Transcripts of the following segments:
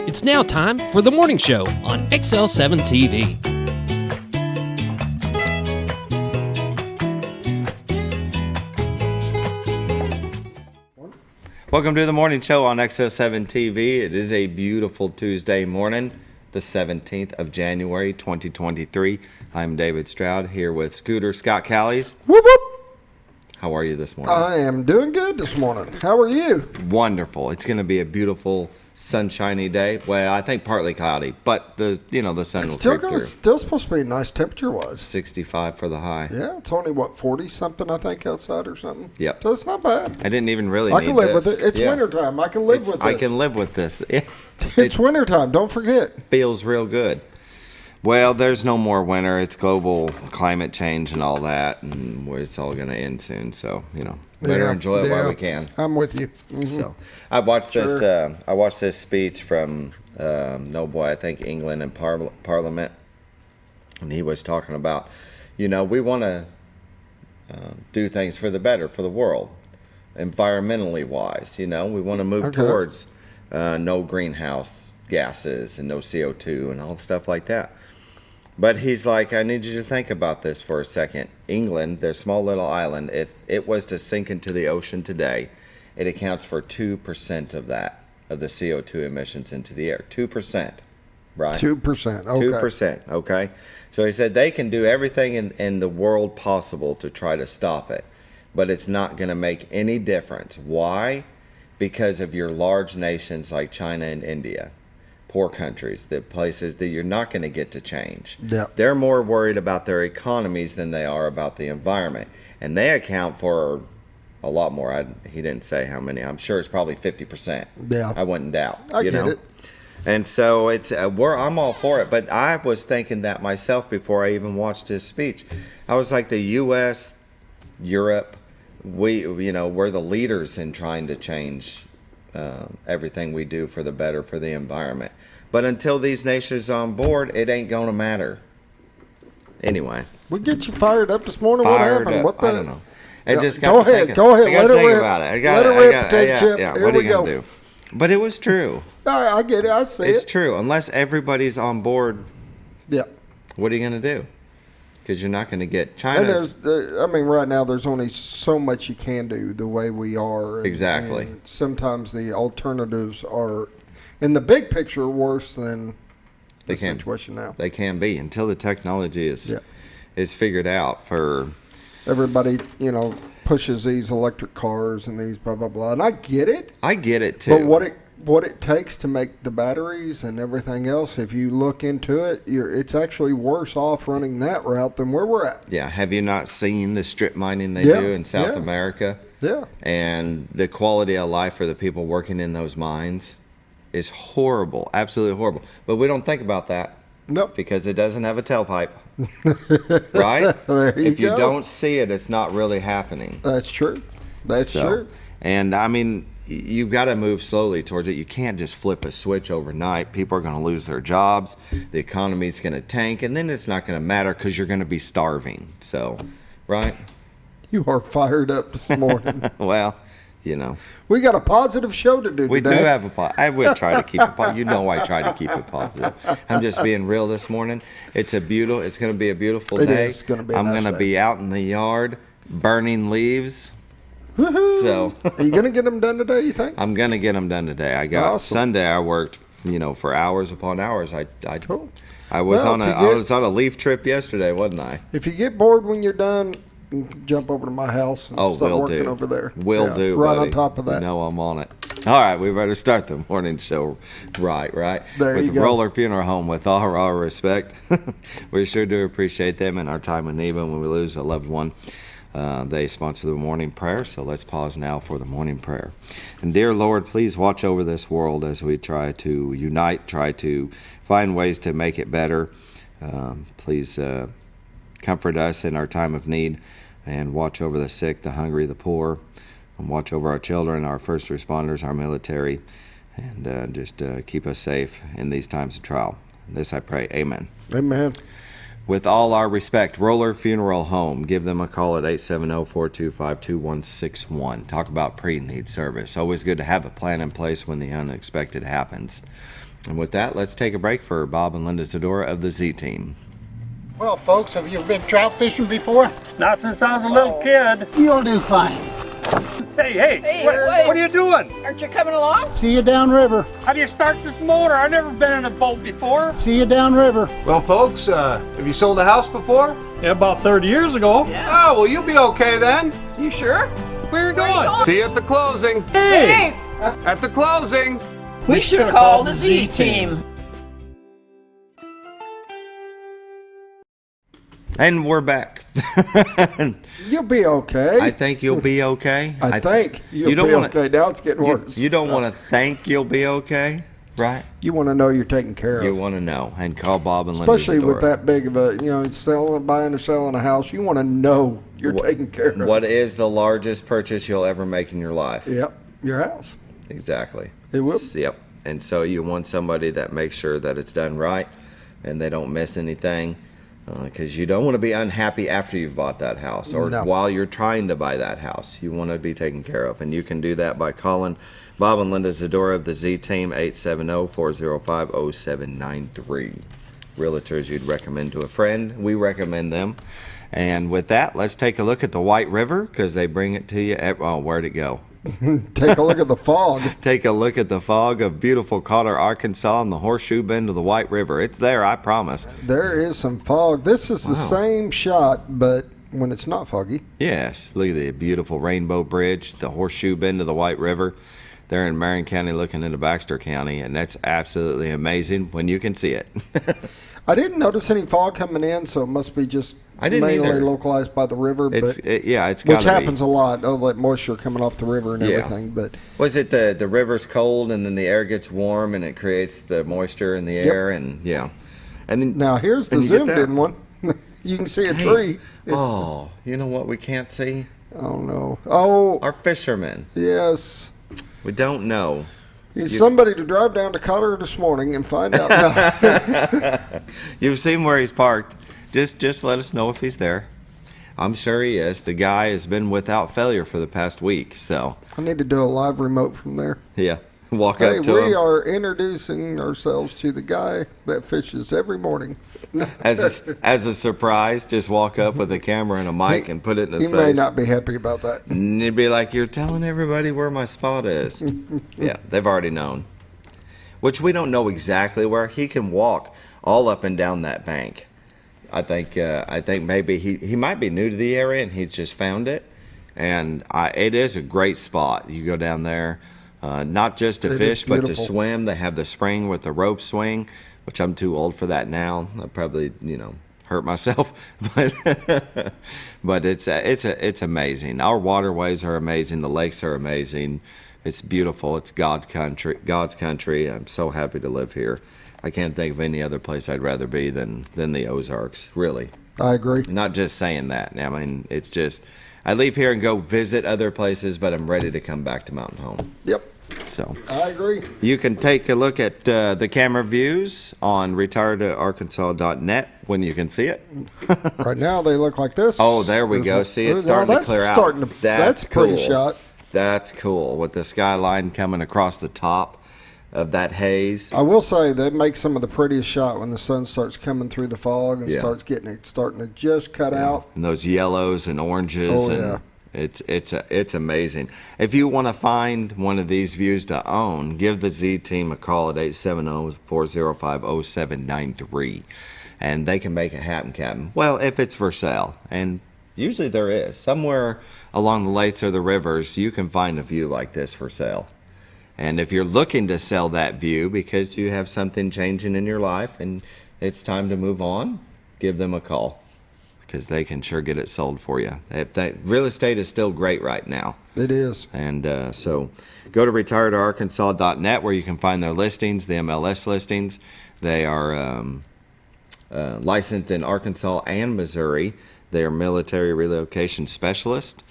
It's now time for the morning show on XL7-TV. Welcome to the morning show on XL7-TV. It is a beautiful Tuesday morning, the 17th of January, 2023. I'm David Stroud here with Scooter Scott Callies. Whoop, whoop. How are you this morning? I am doing good this morning. How are you? Wonderful. It's going to be a beautiful, sunshiny day. Well, I think partly cloudy, but the sun will creep through. Still supposed to be nice temperature-wise. 65 for the high. Yeah, it's only, 40-something, I think, outside or something? Yep. So it's not bad. I didn't even really I need can live this. with it. It's wintertime. I can live with this. I can live with this. It's wintertime. Don't forget. Feels real good. Well, there's no more winter. It's global climate change and all that, and it's all going to end soon. So, better enjoy it while we can. I'm with you. Mm-hmm. So, I watched this. I watched this speech from I think England in Parliament, and he was talking about, we want to do things for the better for the world, environmentally wise. We want to move towards no greenhouse gases and no CO2 and all stuff like that. But he's like, I need you to think about this for a second. England, their small little island, if it was to sink into the ocean today, it accounts for 2% of that, of the CO2 emissions into the air. 2%, right? 2%, okay. 2%, okay? So he said they can do everything in the world possible to try to stop it, but it's not going to make any difference. Why? Because of your large nations like China and India. Poor countries, the places that you're not going to get to change. Yep. They're more worried about their economies than they are about the environment. And they account for a lot more. He didn't say how many. I'm sure it's probably 50%. Yeah. I wouldn't doubt. I get it. And so I'm all for it. But I was thinking that myself before I even watched his speech. I was like, the U.S., Europe, we're the leaders in trying to change everything we do for the better for the environment. But until these nations are on board, it ain't going to matter. Anyway. We get you fired up this morning. What happened? What the? I don't know. It just go ahead. Go ahead. I got to think about it. Let it rip, Chip. Yeah. Here What are we you going to do? But it was true. I get it. I see it. It's true. Unless everybody's on board, yeah. What are you going to do? Because you're not going to get China's. Right now there's only so much you can do the way we are. Exactly. And sometimes the alternatives are, in the big picture, worse than the situation now. They can be until the technology is figured out for everybody. Pushes these electric cars and these blah blah blah, and I get it. I get it too. But what it takes to make the batteries and everything else, if you look into it, it's actually worse off running that route than where we're at. Yeah. Have you not seen the strip mining they do in South America? Yeah. And the quality of life for the people working in those mines is horrible, absolutely horrible. But we don't think about that. Nope. Because it doesn't have a tailpipe. Right? If you don't see it, it's not really happening. That's true. That's true. And I mean, you've got to move slowly towards it. You can't just flip a switch overnight. People are going to lose their jobs. The economy's going to tank, and then it's not going to matter because you're going to be starving. So, right? You are fired up this morning. Well, we got a positive show to do today. We do have I will try to keep it positive. I try to keep it positive. I'm just being real this morning. It's going to be a beautiful day. It is going to be a I'm nice going to day. be out in the yard burning leaves. Woo-hoo. So, are you going to get them done today, you think? I'm going to get them done today. I got awesome. Sunday I worked, for hours upon hours. Cool. I was on a leaf trip yesterday, wasn't I? If you get bored when you're done, you can jump over to my house and start working over there. Will do, right buddy. On top of that. I'm on it. All right, we better start the morning show right. There you with go. Roller Funeral Home, with all our respect. We sure do appreciate them in our time of need when we lose a loved one. They sponsor the morning prayer, so let's pause now for the morning prayer. And dear Lord, please watch over this world as we try to unite, try to find ways to make it better. Please comfort us in our time of need and watch over the sick, the hungry, the poor, and watch over our children, our first responders, our military, and just keep us safe in these times of trial. This I pray. Amen. Amen. with all our respect, Roller Funeral Home. Give them a call at 870-425-2161. Talk about pre-need service. Always good to have a plan in place when the unexpected happens. And with that, let's take a break for Bob and Linda Zadora of the Z-Team. Well, folks, have you been trout fishing before? Not since I was a little kid. You'll do fine. Hey, Hey, what wait. are you doing? Aren't you coming along? See you downriver. How do you start this motor? I've never been in a boat before. See you downriver. Well, folks, have you sold a house before? Yeah, about 30 years ago. Yeah. Oh, well, you'll be okay then. You sure? Where are you Where you going? going? See you at the closing. Hey, At the closing. we should have called the Z-Team. And we're back. You'll be okay. I think you'll be okay. I think you'll don't be wanna- okay. Now it's getting worse. You don't want to think you'll be okay, right? You want to know you're taken care You of. want to know. And call Bob and Linda Especially with Zadora. that big of a, buying or selling a house, you want to know you're taken care of. What is the largest purchase you'll ever make in your life? Yep, your house. Exactly. It will. Yep. And so you want somebody that makes sure that it's done right and they don't miss anything, because you don't want to be unhappy after you've bought that house or No. while you're trying to buy that house. You want to be taken care of, and you can do that by calling Bob and Linda Zadora of the Z-Team, 870-405-0793. Realtors you'd recommend to a friend. We recommend them. And with that, let's take a look at the White River, because they bring it to you at, oh, where'd it go? Take a look at the fog. Take a look at the fog of beautiful Cotter, Arkansas, and the horseshoe bend of the White River. It's there, I promise. There is some fog. This is the same shot, but when it's not foggy. Yes, look at the beautiful Rainbow Bridge, the horseshoe bend of the White River. They're in Marion County looking into Baxter County, and that's absolutely amazing when you can see it. I didn't notice any fog coming in, so it must be just I didn't mainly either. localized by the river. It's But it's which gotta happens be. a lot, all that moisture coming off the river and Yeah. everything. But Was it the river's cold and then the air gets warm and it creates the moisture in the air and and then now here's the and you get zoomed that- in one. You can see a Hey. tree. Oh, you know what we can't see? Oh no! Oh Our fishermen. yes. We don't know. He's somebody to drive down to Cotter this morning and find out. You've seen where he's parked. Just let us know if he's there. I'm sure he is. The guy has been without failure for the past week, so I need to do a live remote from there. yeah. Walk Hey, up to we him are introducing ourselves to the guy that fishes every morning. as a surprise. Just walk up with a camera and a mic and put it in his He may face. not be happy about that. And he'd be like, "You're telling everybody where my spot is." Yeah, they've already known. Which we don't know exactly where. He can walk all up and down that bank. I think maybe he might be new to the area and he's just found it. And it is a great spot. You go down there, not just to It is fish, but to beautiful. swim. They have the spring with the rope swing, which I'm too old for that now. I probably, hurt myself, but it's amazing. Our waterways are amazing. The lakes are amazing. It's beautiful. It's God's country. I'm so happy to live here. I can't think of any other place I'd rather be than the Ozarks, really. I agree. Not just saying that. I mean, it's just, I leave here and go visit other places, but I'm ready to come back to Mountain Home. Yep, So I agree. you can take a look at the camera views on retiredarkansas.net when you can see it. Right now they look like this. Oh, there we go. See, it's Now starting to that's clear out. starting to- that's a pretty cool. shot. That's cool with the skyline coming across the top of that haze. I will say that makes some of the prettiest shot when the sun starts coming through the fog and Yeah. starting to just cut out. And those yellows and oranges. Oh, and yeah. It's amazing. If you want to find one of these views to own, give the Z Team a call at 870-405-0793. And they can make it happen, Captain. Well, if it's for sale. And usually there is. Somewhere along the lakes or the rivers, you can find a view like this for sale. And if you're looking to sell that view because you have something changing in your life and it's time to move on, give them a call because they can sure get it sold for you. Real estate is still great right now. It is. And so go to retiredarkansas.net where you can find their listings, the MLS listings. They are licensed in Arkansas and Missouri. They are military relocation specialists.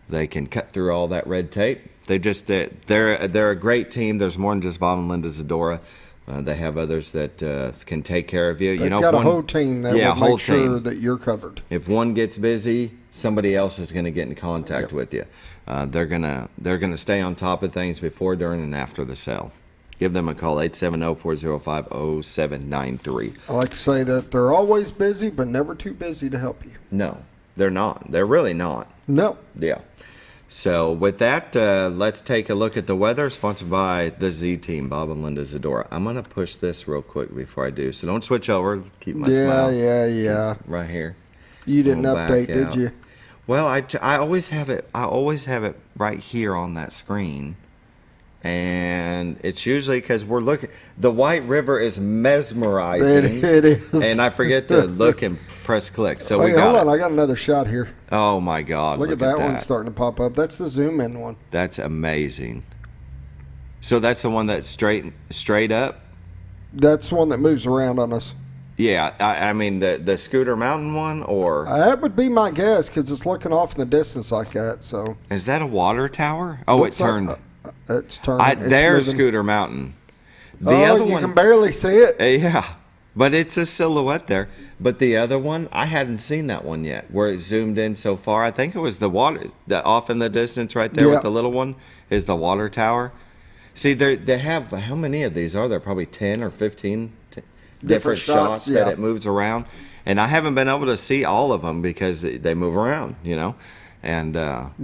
They can cut through all that red tape. They're a great team. There's more than just Bob and Linda Zadora. They have others that can take care of you. They've you know, got if a whole team that will whole make sure team. that you're covered. If one gets busy, somebody else is going to get in contact with you. They're gonna stay on top of things before, during, and after the sale. Give them a call, 870-405-0793. I like to say that they're always busy, but never too busy to help you. No, they're not. They're really not. No. Yeah. So with that, let's take a look at the weather, sponsored by the Z Team, Bob and Linda Zadora. I'm going to push this real quick before I do, so don't switch over. Keep my smile. Yeah. Right here. You didn't We'll back update, did out. you? Well, I always have it. I always have it right here on that screen, and it's usually because we're looking. The White River is mesmerizing. It is. And I forget to look and press click. So we Hey, got hold on, it. I got another shot here. Oh my God! Look at that one starting to pop up. That's the zoom in one. That's amazing. So that's the one that's straight up. That's the one that moves around on us. Yeah, I mean the Scooter Mountain one, or That would be my guess because it's looking off in the distance like that. So is that a water tower? Oh, looks it turned. Like, it's turning. It's There's moving. Scooter Mountain. The Oh, other you one, can barely see it. yeah, but it's a silhouette there. But the other one, I hadn't seen that one yet, where it zoomed in so far. I think it was the water, off in the distance right there Yeah. with the little one is the water tower. See, they have, how many of these are there? Probably 10 or 15 different shots yeah. that it moves around. And I haven't been able to see all of them because they move around, you know. And,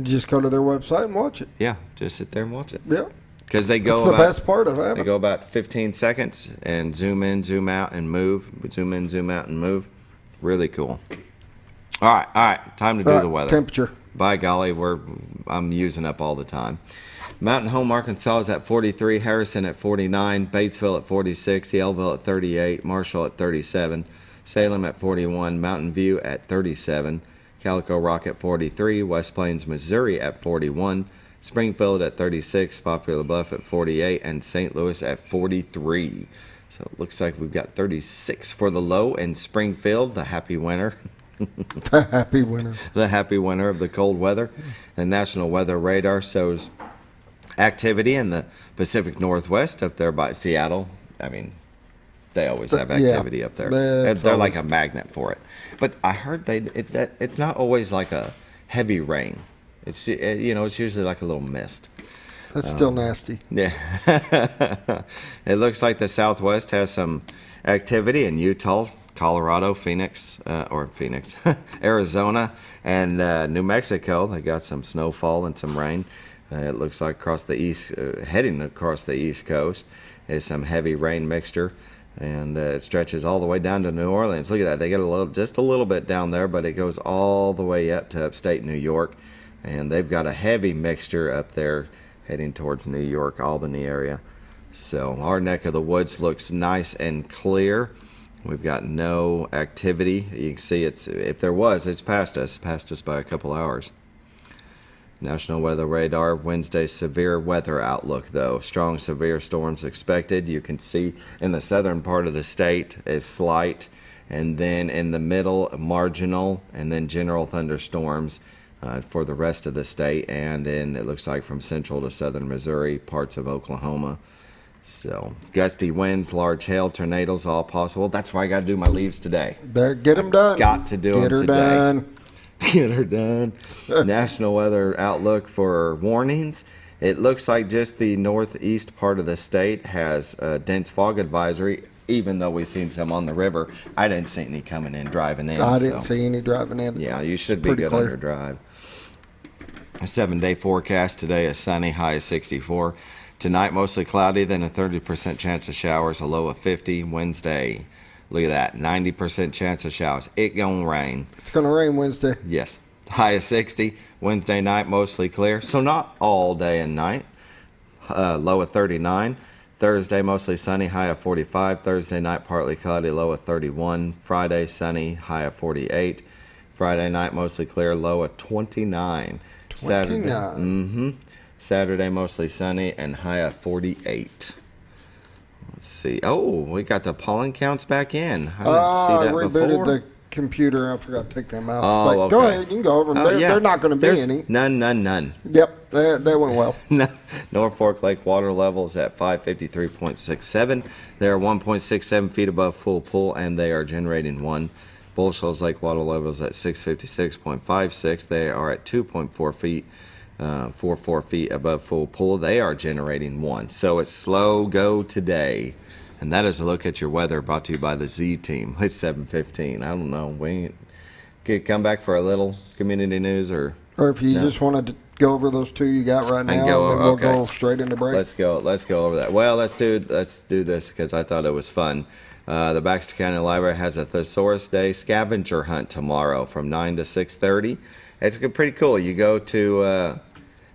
Just go to their website and watch it. yeah, just sit there and watch it. Yeah. Because they go That's the about, best part of they having. go about 15 seconds and zoom in, zoom out, and move. Zoom in, zoom out, and move. Really cool. All right. Time to do the weather. Temperature. By golly, I'm using up all the time. Mountain Home, Arkansas is at 43, Harrison at 49, Batesville at 46, Yellville at 38, Marshall at 37, Salem at 41, Mountain View at 37, Calico Rock at 43, West Plains, Missouri at 41, Springfield at 36, Popular Bluff at 48, and St. Louis at 43. So it looks like we've got 36 for the low in Springfield, the happy winter. The happy winner. The happy winter of the cold weather. The National Weather Radar shows activity in the Pacific Northwest up there by Seattle. I mean, they always have activity up there. They're like a magnet for it. But I heard it's not always like a heavy rain. It's it's usually like a little mist. That's still nasty. Yeah. It looks like the Southwest has some activity in Utah, Colorado, Phoenix, Arizona, and New Mexico. They got some snowfall and some rain. It looks like across the east, heading across the East Coast, is some heavy rain mixture, and it stretches all the way down to New Orleans. Look at that. They get just a little bit down there, but it goes all the way up to upstate New York, and they've got a heavy mixture up there heading towards New York, Albany area. So our neck of the woods looks nice and clear. We've got no activity. You can see if there was, it's past us by a couple hours. National Weather Radar, Wednesday severe weather outlook though. Strong severe storms expected. You can see in the southern part of the state is slight, and then in the middle marginal, and then general thunderstorms for the rest of the state, and in, it looks like, from central to southern Missouri, parts of Oklahoma. So gusty winds, large hail, tornadoes, all possible. That's why I got to do my leaves today. Get them done. Got to do them today. Done. Get her done. National Weather Outlook for warnings. It looks like just the northeast part of the state has a dense fog advisory, even though we've seen some on the river. I didn't see any coming in, driving in. I didn't see any driving in. Yeah, you should be Pretty good clear. on your drive. A 7-day forecast today is sunny, high of 64. Tonight, mostly cloudy, then a 30% chance of showers, a low of 50. Wednesday, look at that, 90% chance of showers. It gonna rain. It's going to rain Wednesday. Yes, high of 60. Wednesday night, mostly clear, so not all day and night. Low of 39. Thursday, mostly sunny, high of 45. Thursday night, partly cloudy, low of 31. Friday, sunny, high of 48. Friday night, mostly clear, low of 29. 29. Saturday, mostly sunny and high of 48. Let's see. Oh, we got the pollen counts back in. I didn't see that rebooted before. the computer. I forgot to take them out. Oh, But go okay. ahead. You can go over them. Oh, yeah. They're not going to be There's any. None. Yep. That went well. Norfolk Lake water levels at 553.67. They are 1.67 feet above full pool, and they are generating 1. Bull Shoals Lake water levels at 656.56. They are at 2.4 feet, 44 feet above full pool. They are generating 1. So it's slow go today. And that is a look at your weather brought to you by the Z Team. It's 7:15. I don't know. We could come back for a little community news, or if you just wanted to go over those two you got right now, and then we'll go straight into break. Let's go over that. Well, let's do this because I thought it was fun. The Baxter County Library has a Thesaurus Day scavenger hunt tomorrow from 9 to 6:30. It's pretty cool. You go to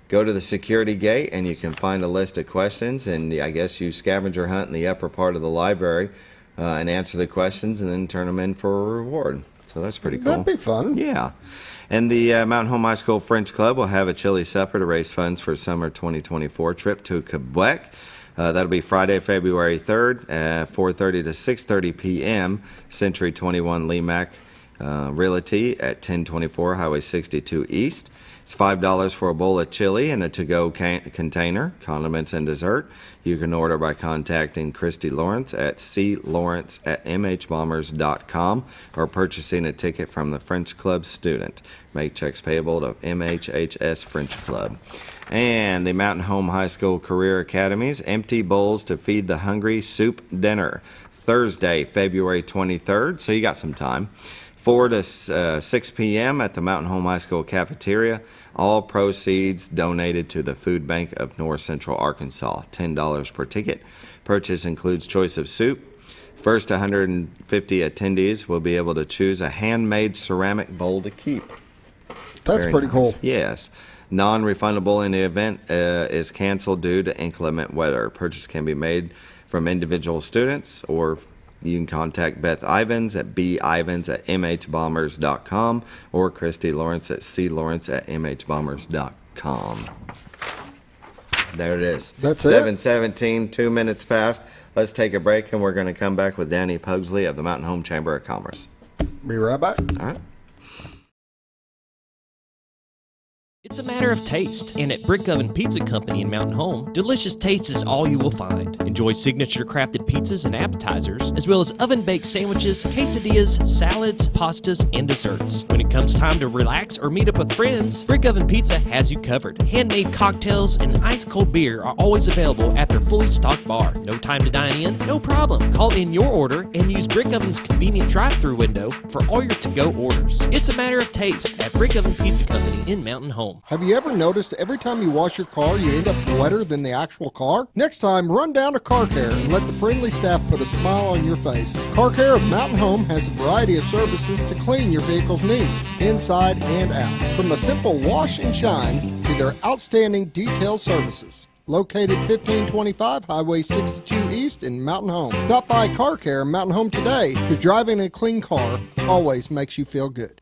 the security gate and you can find a list of questions, and I guess you scavenger hunt in the upper part of the library and answer the questions and then turn them in for a reward. So that's pretty cool. That'd be fun. Yeah. And the Mountain Home High School French Club will have a chili supper to raise funds for summer 2024 trip to Quebec. That'll be Friday, February 3rd, 4:30 to 6:30 p.m. Century 21 Lemac Realty at 1024 Highway 62 East. It's $5 for a bowl of chili and a to-go container, condiments, and dessert. You can order by contacting Christy Lawrence at clawrence@mhbombers.com or purchasing a ticket from the French Club student. Make checks payable to MHHS French Club. And the Mountain Home High School Career Academy's Empty Bowls to Feed the Hungry Soup Dinner, Thursday, February 23rd, so you got some time. 4 to 6 p.m. at the Mountain Home High School cafeteria. All proceeds donated to the Food Bank of North Central Arkansas. $10 per ticket. Purchase includes choice of soup. First 150 attendees will be able to choose a handmade ceramic bowl to keep. That's Very pretty nice. cool. Yes. Non-refundable in the event is canceled due to inclement weather. Purchase can be made from individual students, or you can contact Beth Ivans at bivans@mhbombers.com or Christy Lawrence at clawrence@mhbombers.com. There it is. That's 7:17, 2 minutes past. Let's take a break, and we're going to come back with Dani Pugsley of the Mountain Home Chamber of Commerce. Be right back. All right. It's a matter of taste, and at Brick Oven Pizza Company in Mountain Home, delicious taste is all you will find. Enjoy signature crafted pizzas and appetizers, as well as oven-baked sandwiches, quesadillas, salads, pastas, and desserts. When it comes time to relax or meet up with friends, Brick Oven Pizza has you covered. Handmade cocktails and ice-cold beer are always available at their fully stocked bar. No time to dine in? No problem. Call in your order and use Brick Oven's convenient drive-thru window for all your to-go orders. It's a matter of taste at Brick Oven Pizza Company in Mountain Home. Have you ever noticed every time you wash your car, you end up wetter than the actual car? Next time, run down to Car Care and let the friendly staff put a smile on your face. Car Care of Mountain Home has a variety of services to clean your vehicle's needs, inside and out. From a simple wash and shine to their outstanding detail services. Located 1525 Highway 62 East in Mountain Home. Stop by Car Care Mountain Home today, because driving a clean car always makes you feel good.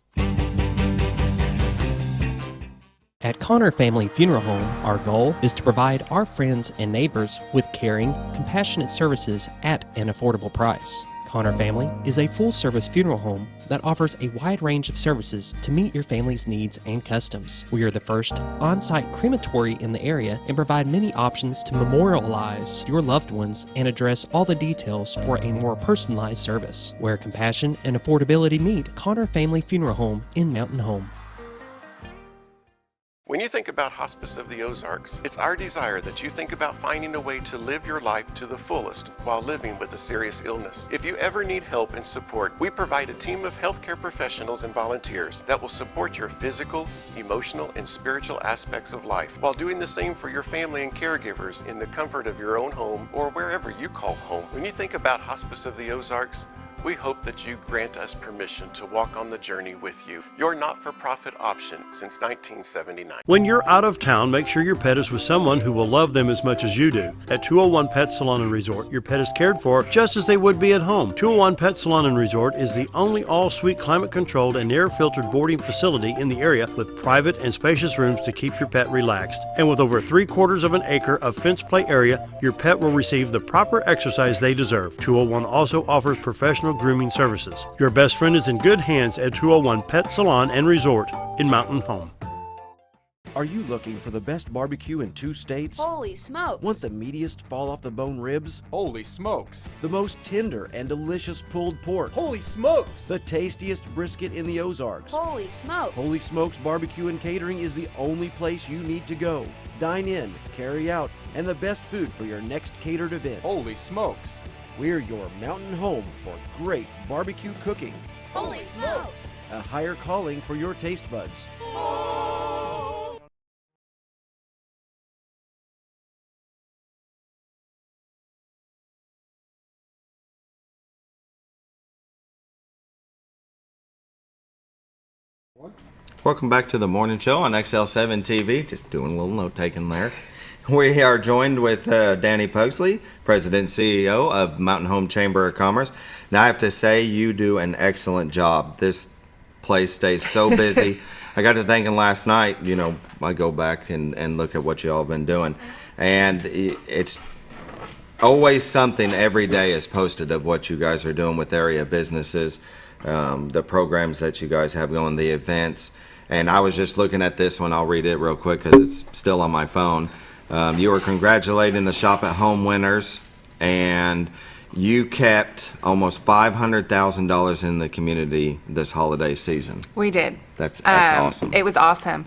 At Connor Family Funeral Home, our goal is to provide our friends and neighbors with caring, compassionate services at an affordable price. Connor Family is a full-service funeral home that offers a wide range of services to meet your family's needs and customs. We are the first on-site crematory in the area and provide many options to memorialize your loved ones and address all the details for a more personalized service. Where compassion and affordability meet, Connor Family Funeral Home in Mountain Home. When you think about Hospice of the Ozarks, it's our desire that you think about finding a way to live your life to the fullest while living with a serious illness. If you ever need help and support, we provide a team of healthcare professionals and volunteers that will support your physical, emotional, and spiritual aspects of life while doing the same for your family and caregivers in the comfort of your own home or wherever you call home. When you think about Hospice of the Ozarks, we hope that you grant us permission to walk on the journey with you. Your not-for-profit option since 1979. When you're out of town, make sure your pet is with someone who will love them as much as you do. At 201 Pet Salon and Resort, your pet is cared for just as they would be at home. 201 Pet Salon and Resort is the only all-suite climate-controlled and air-filtered boarding facility in the area with private and spacious rooms to keep your pet relaxed. And with over 3/4 of an acre of fenced play area, your pet will receive the proper exercise they deserve. 201 also offers professional grooming services. Your best friend is in good hands at 201 Pet Salon and Resort in Mountain Home. Are you looking for the best barbecue in 2 states? Holy smokes! Want the meatiest fall-off-the-bone ribs? Holy smokes! The most tender and delicious pulled pork? Holy smokes! The tastiest brisket in the Ozarks? Holy smokes! Holy Smokes Barbecue and Catering is the only place you need to go. Dine in, carry out, and the best food for your next catered event. Holy smokes! We're your mountain home for great barbecue cooking. Holy smokes! A higher calling for your taste buds. Welcome back to the morning show on XL7-TV. Just doing a little note taking there. We are joined with Dani Pugsley, President and CEO of Mountain Home Chamber of Commerce. Now, I have to say, you do an excellent job. This place stays so busy. I got to thinking last night, I go back and look at what you all have been doing. And it's always something every day is posted of what you guys are doing with area businesses, the programs that you guys have going, the events. And I was just looking at this one. I'll read it real quick because it's still on my phone. You were congratulating the Shop at Home winners, and you kept almost $500,000 in the community this holiday season. We did. That's awesome. It was awesome.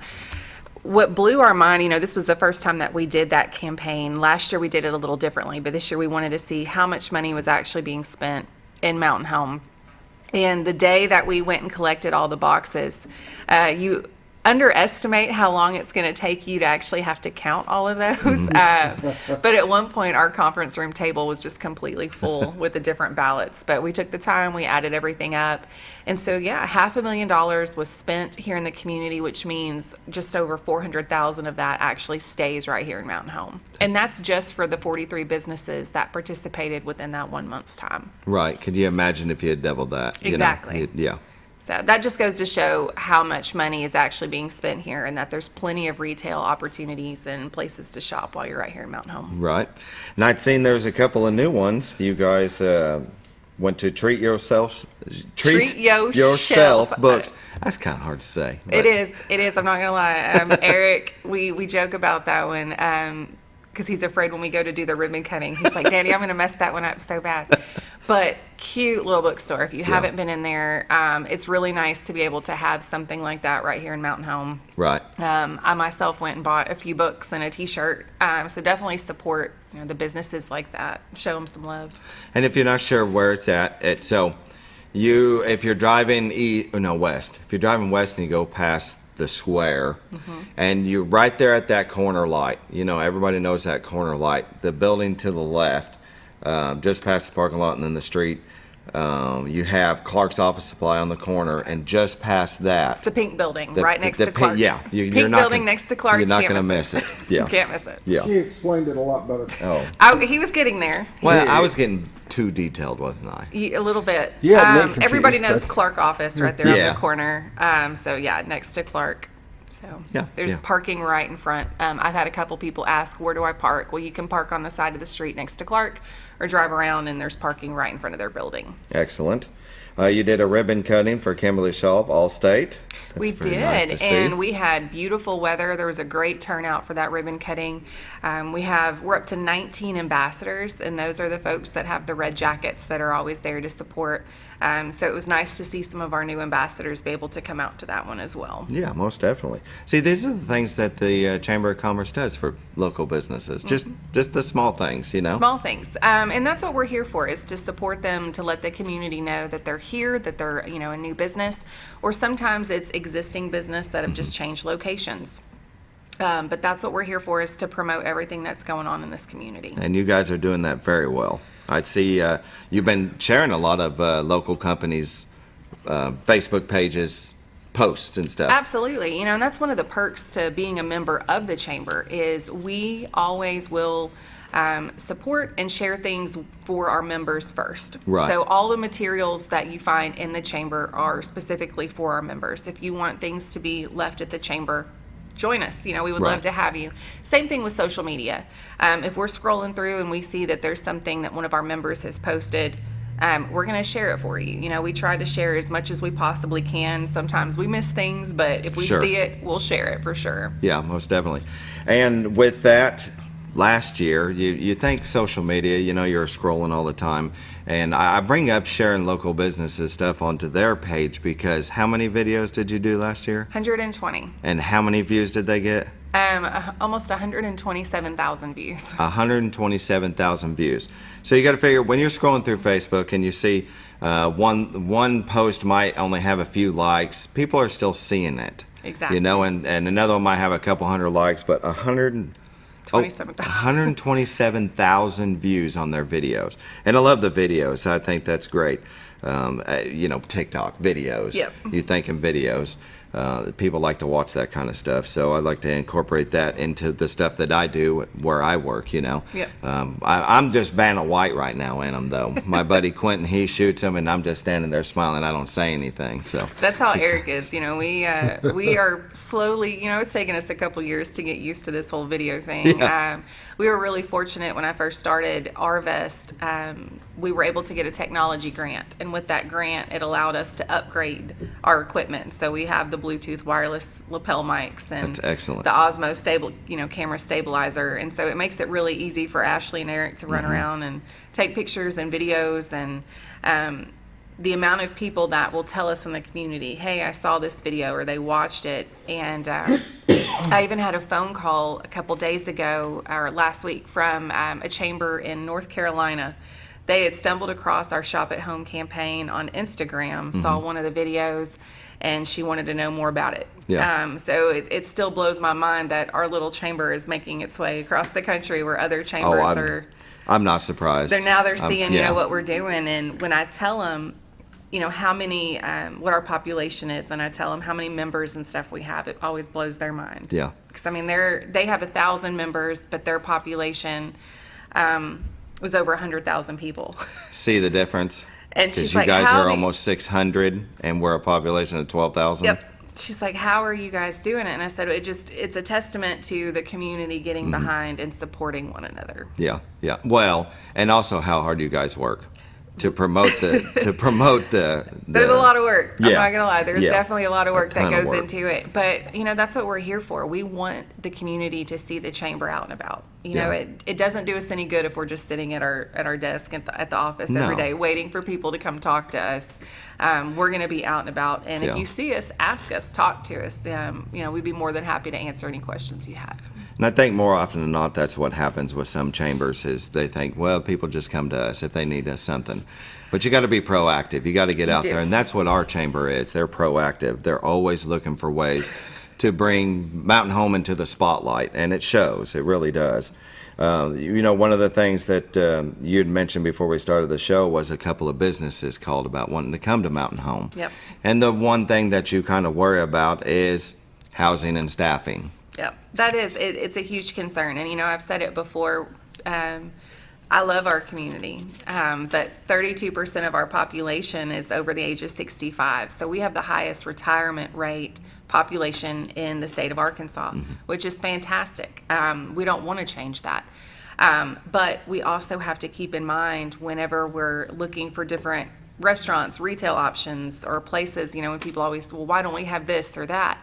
What blew our mind, this was the first time that we did that campaign. Last year we did it a little differently, but this year we wanted to see how much money was actually being spent in Mountain Home. And the day that we went and collected all the boxes, you underestimate how long it's going to take you to actually have to count all of those. But at one point, our conference room table was just completely full with the different ballots. But we took the time, we added everything up. And so, yeah, $500,000 was spent here in the community, which means just over $400,000 of that actually stays right here in Mountain Home. And that's just for the 43 businesses that participated within that 1 month's time. Right. Could you imagine if you had doubled that? Exactly. Yeah. So that just goes to show how much money is actually being spent here, and that there's plenty of retail opportunities and places to shop while you're right here in Mountain Home. Right. And I'd seen there's a couple of new ones. You guys went to Treat Yourself books. That's kind of hard to say. It is. I'm not going to lie. Eric, we joke about that one because he's afraid when we go to do the ribbon cutting. He's like, Daddy, I'm going to mess that one up so bad. But cute little bookstore. If you haven't been in there, it's really nice to be able to have something like that right here in Mountain Home. Right. I myself went and bought a few books and a T-shirt. So definitely support the businesses like that. Show them some love. And if you're not sure where it's at, if you're driving west, if you're driving west and you go past the square, and you're right there at that corner light. Everybody knows that corner light. The building to the left. Just past the parking lot and then the street, you have Clark's Office Supply on the corner, and just past that, it's the pink building right next to Clark. Yeah, pink building next to Clark. You're not going to miss it. Yeah, you can't miss it. Yeah, she explained it a lot better. He was getting there. Well, I was getting too detailed, wasn't I? A little bit. Yeah, everybody knows Clark Office right there on the corner. So yeah, next to Clark. So there's parking right in front. I've had a couple people ask, where do I park? Well, you can park on the side of the street next to Clark, or drive around, and there's parking right in front of their building. Excellent. You did a ribbon cutting for Kimberly Shaw of Allstate. We did, nice and we had beautiful weather. There was a great turnout for that ribbon cutting. We're up to 19 ambassadors, and those are the folks that have the red jackets that are always there to support. So it was nice to see some of our new ambassadors be able to come out to that one as well. Yeah, most definitely. See, these are the things that the Chamber of Commerce does for local businesses. Just the small things, Small things. And that's what we're here for, is to support them, to let the community know that they're here, that they're, a new business. Or sometimes it's existing business that have just changed locations. But that's what we're here for, is to promote everything that's going on in this community. And you guys are doing that very well. I'd see you've been sharing a lot of local companies' Facebook pages, posts and stuff. Absolutely. And that's one of the perks to being a member of the Chamber, is we always will support and share things for our members first. Right. So all the materials that you find in the Chamber are specifically for our members. If you want things to be left at the Chamber, join us. We would love to have you. Same thing with social media. If we're scrolling through and we see that there's something that one of our members has posted, we're going to share it for you. You know, we try to share as much as we possibly can. Sometimes we miss things, but if we see it, we'll share it for sure. Yeah, most definitely. And with that, last year, you think social media, you know, you're scrolling all the time. And I bring up sharing local businesses stuff onto their page because how many videos did you do last year? 120. And how many views did they get? Almost 127,000 views. 127,000 views. So you got to figure when you're scrolling through Facebook and you see one post might only have a few likes, people are still seeing it. Exactly. You know, and another one might have a couple hundred likes, but 127,000 views on their videos. And I love the videos. I think that's great. You know, TikTok videos. Yep. You think in videos. People like to watch that kind of stuff, so I like to incorporate that into the stuff that I do where I work, you know. Yep. I'm just Vanna White right now in them, though. My buddy Quentin, he shoots them, and I'm just standing there smiling. I don't say anything. So that's how Eric is. You know, we are slowly, you know, it's taken us a couple years to get used to this whole video thing. Yeah. We were really fortunate when I first started Arvest. We were able to get a technology grant, and with that grant, it allowed us to upgrade our equipment. So we have the Bluetooth wireless lapel mics and that's excellent. The Osmo camera stabilizer, and so it makes it really easy for Ashley and Eric to run around and take pictures and videos. And the amount of people that will tell us in the community, hey, I saw this video, or they watched it. And I even had a phone call a couple days ago, or last week, from a chamber in North Carolina. They had stumbled across our Shop at Home campaign on Instagram, saw one of the videos, and she wanted to know more about it. Yeah. So it still blows my mind that our little chamber is making its way across the country where other chambers are. I'm not surprised. They're seeing, you know, what we're doing. And when I tell them, you know, how many, what our population is, and I tell them how many members and stuff we have, it always blows their mind. Yeah. Because, I mean, they have 1,000 members, but their population was over 100,000 people. See the difference? And she's you like, guys are almost 600, and we're a population of 12,000. Yep. She's like, how are you guys doing it? And I said, it's a testament to the community getting behind and supporting one another. Yeah, yeah. Well, and also how hard you guys work to promote the There's a lot of work. Yeah. I'm not gonna lie. There's definitely a lot of work that goes work. into it. But, you know, that's what we're here for. We want the community to see the chamber out and about. You know, it doesn't do us any good if we're just sitting at our desk at the office every day waiting for people to come talk to us. We're going to be out and about. And if you see us, ask us, talk to us. You know, we'd be more than happy to answer any questions you have. And I think more often than not, that's what happens with some chambers is they think, well, people just come to us if they need us something. But you got to be proactive. You got to get out there. And that's what our chamber is. They're proactive. They're always looking for ways to bring Mountain Home into the spotlight. And it shows. It really does. You know, one of the things that you had mentioned before we started the show was a couple of businesses called about wanting to come to Mountain Home. Yep. And the one thing that you kind of worry about is housing and staffing. Yep, that is, it's a huge concern. And, you know, I've said it before, I love our community, but 32% of our population is over the age of 65. So we have the highest retirement rate population in the state of Arkansas, which is fantastic. We don't want to change that. But we also have to keep in mind whenever we're looking for different restaurants, retail options, or places, you know, when people always, well, why don't we have this or that?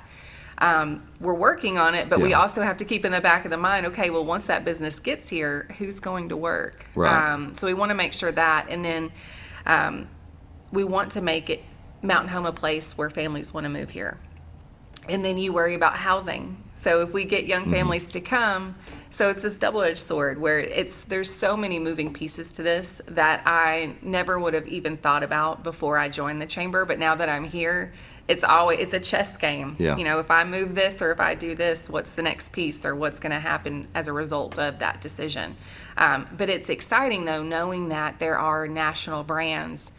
We're working on it, but we also have to keep in the back of the mind, okay, well, once that business gets here, who's going to work? Right. So we want to make sure that, and then we want to make it Mountain Home a place where families want to move here. And then you worry about housing. So if we get young families to come, so it's this double-edged sword where there's so many moving pieces to this that I never would have even thought about before I joined the chamber. But now that I'm here, it's a chess game. Yeah. You know, if I move this or if I do this, what's the next piece or what's going to happen as a result of that decision? But it's exciting though, knowing that there are national brands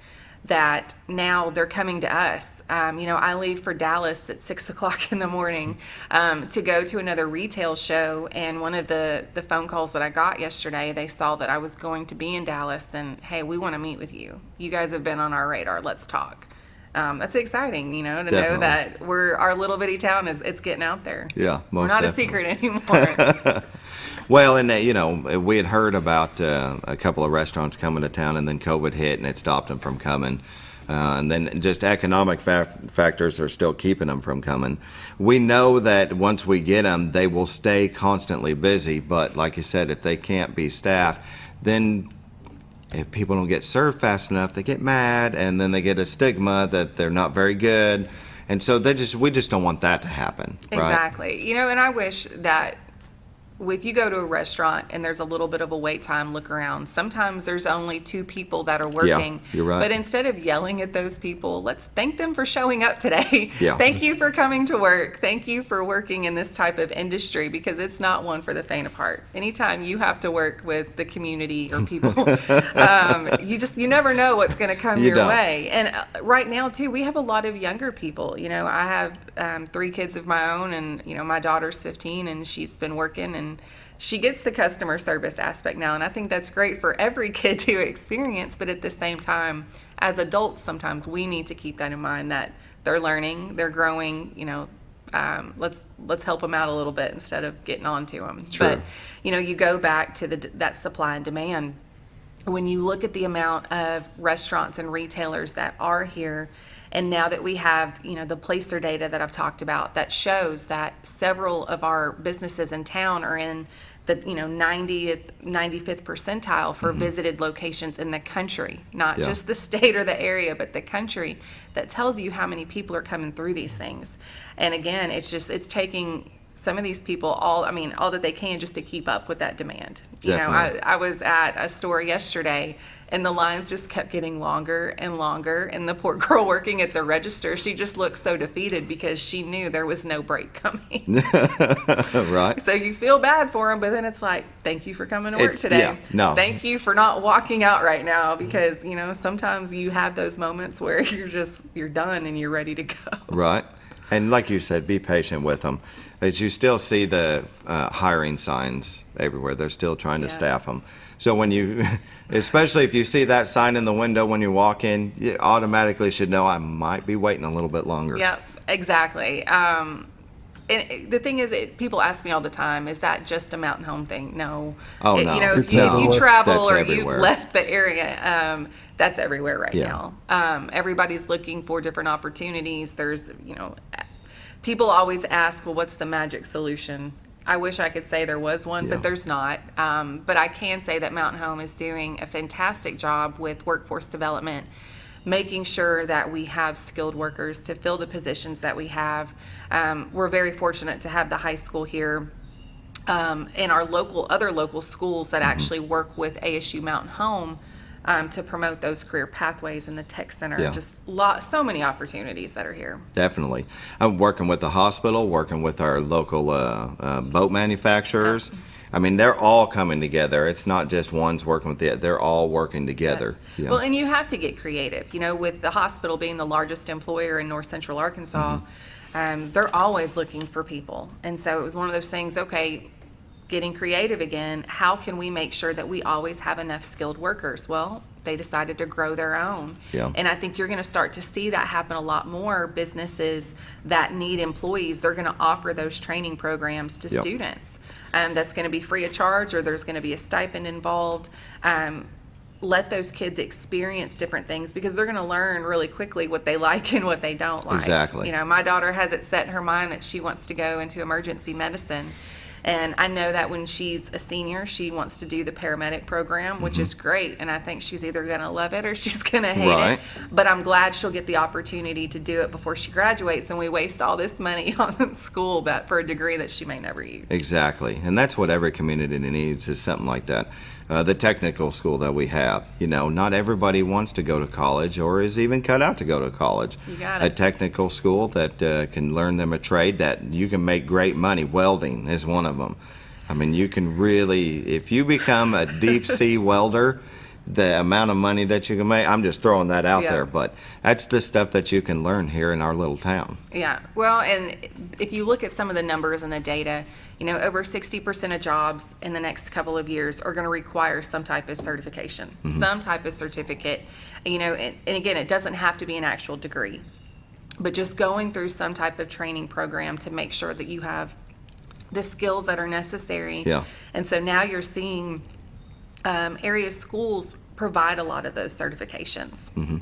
that now they're coming to us. You know, I leave for Dallas at 6 o'clock in the morning to go to another retail show. And one of the phone calls that I got yesterday, they saw that I was going to be in Dallas and, hey, we want to meet with you. You guys have been on our radar. Let's talk. That's exciting, you know, to know that our little bitty town it's getting out there. Yeah, most We're not definitely. a secret anymore. Well, and we had heard about a couple of restaurants coming to town, and then COVID hit, and it stopped them from coming. And then just economic factors are still keeping them from coming. We know that once we get them, they will stay constantly busy. But like you said, if they can't be staffed, then if people don't get served fast enough, they get mad, and then they get a stigma that they're not very good. And so we just don't want that to happen. Right? Exactly. And I wish that if you go to a restaurant and there's a little bit of a wait time, look around. Sometimes there's only 2 people that are working. Yeah, you're right. But instead of yelling at those people, let's thank them for showing up today. Yeah. Thank you for coming to work. Thank you for working in this type of industry, because it's not one for the faint of heart. Anytime you have to work with the community or people, you never know what's going to come your way. And right now too, we have a lot of younger people. I have 3 kids of my own, and my daughter's 15, and she's been working, and she gets the customer service aspect now, and I think that's great for every kid to experience. But at the same time, as adults, sometimes we need to keep that in mind, that they're learning, they're growing. Let's help them out a little bit instead of getting on to them. True. But you go back to that supply and demand. When you look at the amount of restaurants and retailers that are here, and now that we have, the Placer data that I've talked about, that shows that several of our businesses in town are in the 90th, 95th percentile for visited locations in the country, not just the state or the area, but the country. That tells you how many people are coming through these things. And again, it's taking some of these people all that they can just to keep up with that demand. I was at a store yesterday, and the lines just kept getting longer and longer, and the poor girl working at the register, she just looked so defeated because she knew there was no break coming. Right. So you feel bad for them, but then it's like, thank you for coming to work today. Yeah, no. Thank you for not walking out right now, because sometimes you have those moments where you're done and you're ready to go. Right. And like you said, be patient with them. As you still see the hiring signs everywhere, they're still trying to staff them. So when especially if you see that sign in the window when you walk in, you automatically should know I might be waiting a little bit longer. Yeah, exactly. And the thing is, people ask me all the time, is that just a Mountain Home thing? No. Oh, no. If you travel That's or everywhere. you've left the area, that's everywhere right now. Everybody's looking for different opportunities. There's, people always ask, well, what's the magic solution? I wish I could say there was one, but there's not. But I can say that Mountain Home is doing a fantastic job with workforce development, making sure that we have skilled workers to fill the positions that we have. We're very fortunate to have the high school here, and our other local schools that actually work with ASU Mountain Home to promote those career pathways in the tech center. Just so many opportunities that are here. Definitely. I'm working with the hospital, working with our local boat manufacturers. I mean, they're all coming together. It's not just one's working with the other. They're all working together. Well, and you have to get creative. With the hospital being the largest employer in North Central Arkansas, they're always looking for people. And so it was one of those things, okay, getting creative again, how can we make sure that we always have enough skilled workers? Well, they decided to grow their own. And I think you're going to start to see that happen a lot more. Businesses that need employees, they're going to offer those training programs to students. That's going to be free of charge, or there's going to be a stipend involved. Let those kids experience different things, because they're going to learn really quickly what they like and what they don't like. Exactly. My daughter has it set in her mind that she wants to go into emergency medicine. And I know that when she's a senior, she wants to do the paramedic program, which is great. And I think she's either going to love it or she's going to hate it. But I'm glad she'll get the opportunity to do it before she graduates, and we waste all this money on school for a degree that she may never use. Exactly. And that's what every community needs, is something like that. The technical school that we have, not everybody wants to go to college or is even cut out to go to college. You got it. A technical school that can learn them a trade that you can make great money. Welding is one of them. I mean, you can really, if you become a deep sea welder, the amount of money that you can make, I'm just throwing that out there, but that's the stuff that you can learn here in our little town. Yeah, well, and if you look at some of the numbers and the data, over 60% of jobs in the next couple of years are going to require some type of certification, some type of certificate, and again, it doesn't have to be an actual degree, but just going through some type of training program to make sure that you have the skills that are necessary. Yeah. And so now you're seeing area schools provide a lot of those certifications. Mm-hmm.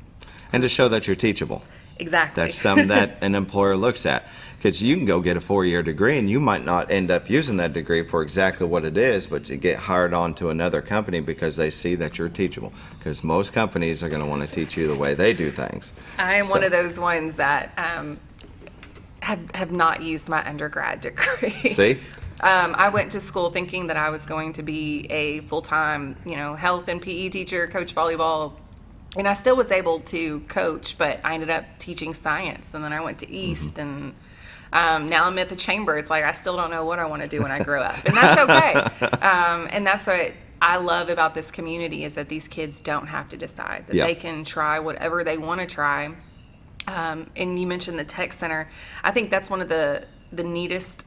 And to show that you're teachable. Exactly. That's something that an employer looks at. Because you can go get a 4-year degree and you might not end up using that degree for exactly what it is, but you get hired on to another company because they see that you're teachable. Because most companies are going to want to teach you the way they do things. I am one of those ones that have not used my undergrad degree. See? I went to school thinking that I was going to be a full-time, health and PE teacher, coach volleyball, and I still was able to coach, but I ended up teaching science, and then I went to East, and now I'm at the chamber. It's like I still don't know what I want to do when I grow up, and that's okay. And that's what I love about this community is that these kids don't have to decide, that they can try whatever they want to try. And you mentioned the tech center. I think that's one of the neatest,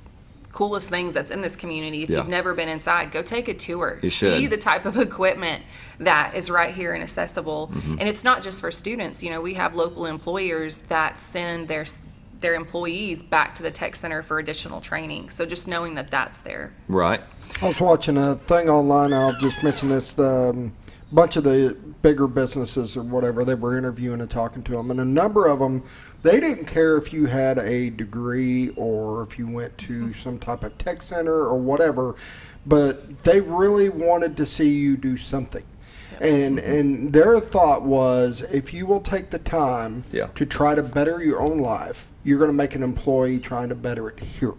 coolest things that's in this community. If you've never been inside, go take a tour. You should. See the type of equipment that is right here and accessible. And it's not just for students. We have local employers that send their employees back to the tech center for additional training. So just knowing that that's there. Right. I was watching a thing online. I'll just mention this. The bunch of the bigger businesses or whatever, they were interviewing and talking to them, and a number of them, they didn't care if you had a degree or if you went to some type of tech center or whatever, but they really wanted to see you do something. And their thought was, if you will take the time to try to better your own life, you're going to make an employee trying to better it here.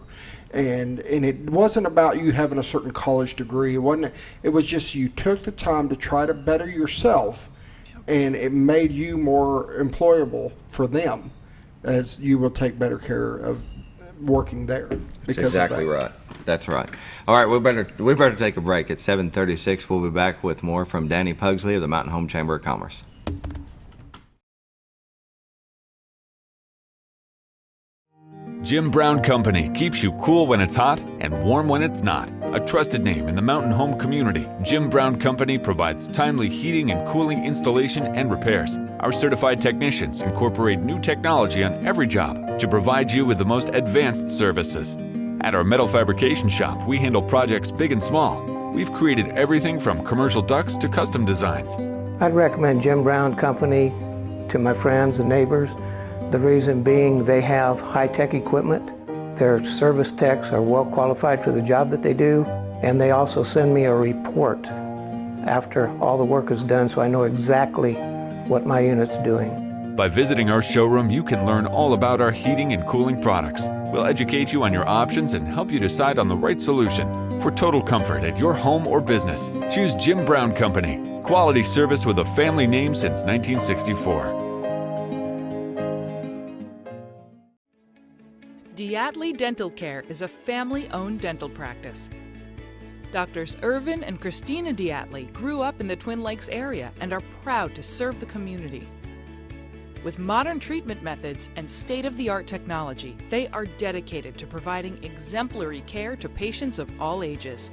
And it wasn't about you having a certain college degree. It was just you took the time to try to better yourself, and it made you more employable for them, as you will take better care of working there. That's exactly right. That's right. All right, we better take a break. At 7:36, we'll be back with more from Dani Pugsley of the Mountain Home Chamber of Commerce. Jim Brown Company keeps you cool when it's hot and warm when it's not. A trusted name in the mountain home community, Jim Brown Company provides timely heating and cooling installation and repairs. Our certified technicians incorporate new technology on every job to provide you with the most advanced services. At our metal fabrication shop, we handle projects big and small. We've created everything from commercial ducts to custom designs. I'd recommend Jim Brown Company to my friends and neighbors. The reason being they have high-tech equipment. Their service techs are well qualified for the job that they do, and they also send me a report after all the work is done so I know exactly what my unit's doing. By visiting our showroom, you can learn all about our heating and cooling products. We'll educate you on your options and help you decide on the right solution. For total comfort at your home or business, choose Jim Brown Company. Quality service with a family name since 1964. Diatley Dental Care is a family-owned dental practice. Doctors Irvin and Christina Diatley grew up in the Twin Lakes area and are proud to serve the community. With modern treatment methods and state-of-the-art technology, they are dedicated to providing exemplary care to patients of all ages.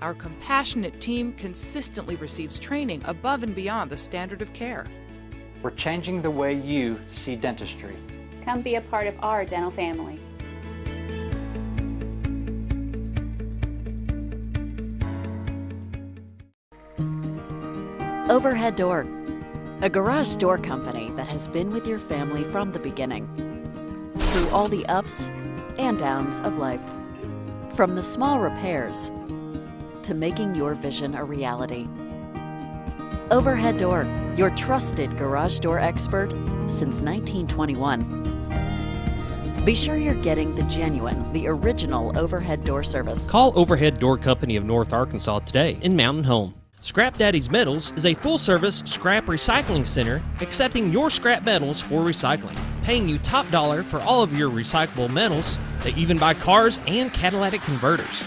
Our compassionate team consistently receives training above and beyond the standard of care. We're changing the way you see dentistry. Come be a part of our dental family. Overhead Door, a garage door company that has been with your family from the beginning, through all the ups and downs of life. From the small repairs to making your vision a reality. Overhead Door, your trusted garage door expert since 1921. Be sure you're getting the genuine, the original overhead door service. Call Overhead Door Company of North Arkansas today in Mountain Home. Scrap Daddy's Metals is a full-service scrap recycling center accepting your scrap metals for recycling, paying you top dollar for all of your recyclable metals. They even buy cars and catalytic converters.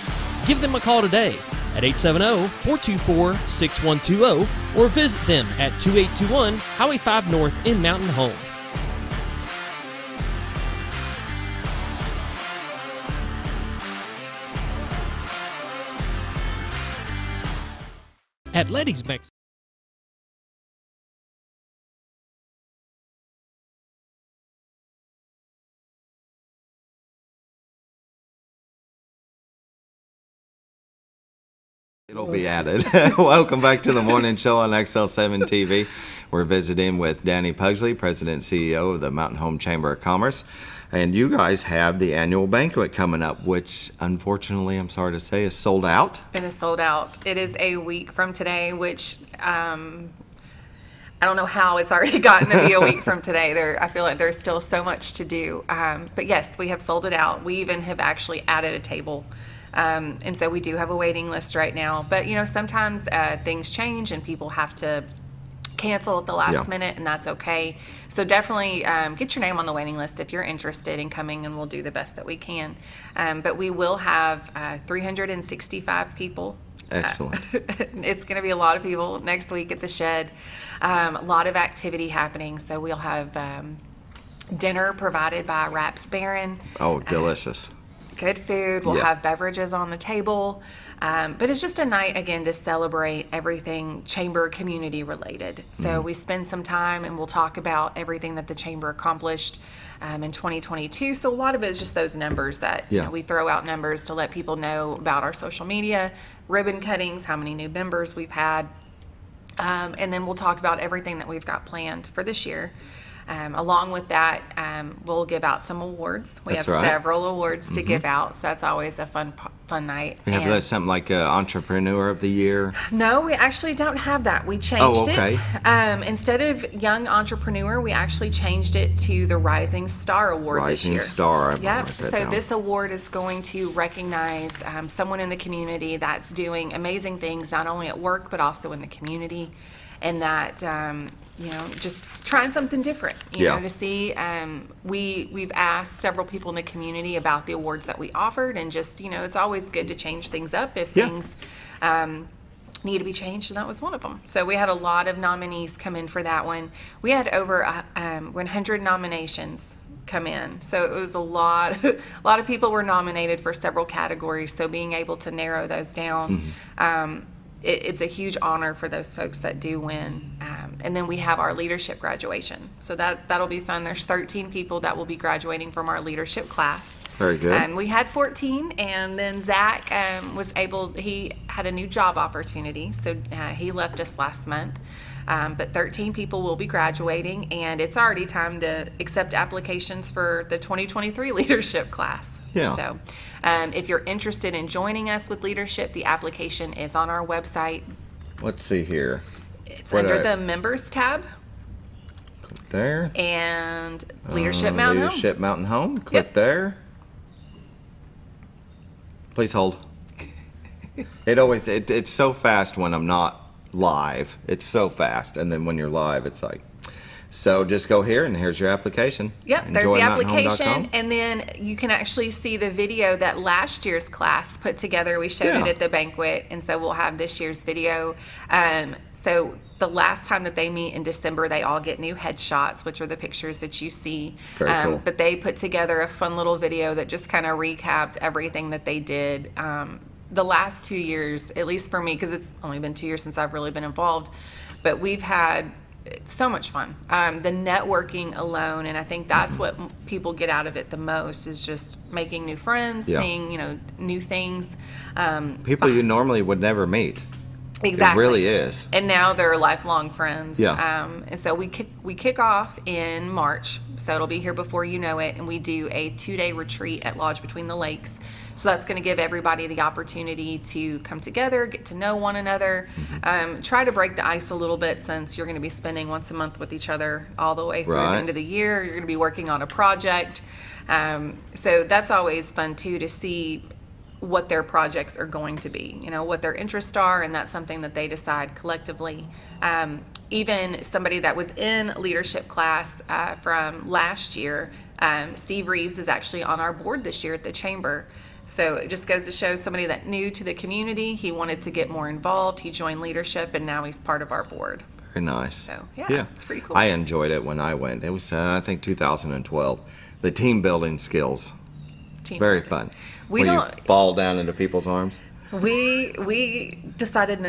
Give them a call today at 870-424-6120 or visit them at 2821 Highway 5 North in Mountain Home. At Letty's Mexican It'll be added. Welcome back to the morning show on XL7-TV. We're visiting with Dani Pugsley, President and CEO of the Mountain Home Chamber of Commerce. And you guys have the annual banquet coming up, which unfortunately, I'm sorry to say, is sold out. It is sold out. It is a week from today, which I don't know how it's already gotten to be a week from today. I feel like there's still so much to do. But yes, we have sold it out. We even have actually added a table. And so we do have a waiting list right now. But, you know, sometimes things change and people have to cancel at the last minute, and that's okay. So definitely get your name on the waiting list if you're interested in coming, and we'll do the best that we can. But we will have 365 people. Excellent. It's going to be a lot of people next week at the shed. A lot of activity happening. So we'll have dinner provided by Raps Baron. Oh, delicious. Good food. We'll have beverages on the table. But it's just a night, again, to celebrate everything chamber community related. So we spend some time and we'll talk about everything that the chamber accomplished in 2022. So a lot of it is just those numbers that you know, we throw out numbers to let people know about our social media, ribbon cuttings, how many new members we've had. And then we'll talk about everything that we've got planned for this year. Along with that, we'll give out some awards. We have several awards to give out, so that's always a fun night. We have something like Entrepreneur of the Year? No, we actually don't have that. We changed it. Instead of Young Entrepreneur, we actually changed it to the Rising Star Award this year. Rising Star. Yep. So this award is going to recognize someone in the community that's doing amazing things, not only at work, but also in the community. And that, you know, just trying something different, you know, to see. We've asked several people in the community about the awards that we offered, and just, you know, it's always good to change things up if things need to be changed, and that was one of them. So we had a lot of nominees come in for that one. We had over 100 nominations come in, so it was a lot. A lot of people were nominated for several categories, so being able to narrow those down. It's a huge honor for those folks that do win. And then we have our leadership graduation. So that'll be fun. There's 13 people that will be graduating from our leadership class. Very good. We had 14, and then Zach he had a new job opportunity. So he left us last month. But 13 people will be graduating, and it's already time to accept applications for the 2023 leadership class. Yeah. So if you're interested in joining us with leadership, the application is on our website. Let's see here. It's under the members tab. Click there. And Leadership Mountain Home. Leadership Mountain Home. Click there. Please hold. It's so fast when I'm not live. It's so fast. And then when you're live, it's like, so just go here, and here's your application. Yep, there's the application, and then you can actually see the video that last year's class put together. We showed it at the banquet, and so we'll have this year's video. So the last time that they meet in December, they all get new headshots, which are the pictures that you see. Very cool. But they put together a fun little video that just kind of recapped everything that they did. The last 2 years, at least for me, because it's only been 2 years since I've really been involved, but we've had so much fun. The networking alone, and I think that's what people get out of it the most, is just making new friends, seeing, you know, new things. People you normally would never meet. Exactly. It really is. And now they're lifelong friends. Yeah. And so we kick off in March, so it'll be here before you know it, and we do a 2-day retreat at Lodge Between the Lakes. So that's going to give everybody the opportunity to come together, get to know one another, try to break the ice a little bit, since you're going to be spending once a month with each other all the way through the end of the year. You're going to be working on a project. So that's always fun, too, to see what their projects are going to be, you know, what their interests are, and that's something that they decide collectively. Even somebody that was in leadership class from last year, Steve Reeves, is actually on our board this year at the Chamber. So it just goes to show somebody that new to the community, he wanted to get more involved, he joined leadership, and now he's part of our board. Very nice. So yeah, it's pretty cool. I enjoyed it when I went. It was, I think, 2012. The team building skills. Very fun. You fall down into people's arms. We decided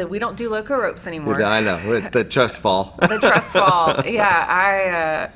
we don't do loco ropes anymore. I know, the trust fall. The trust fall. Yeah,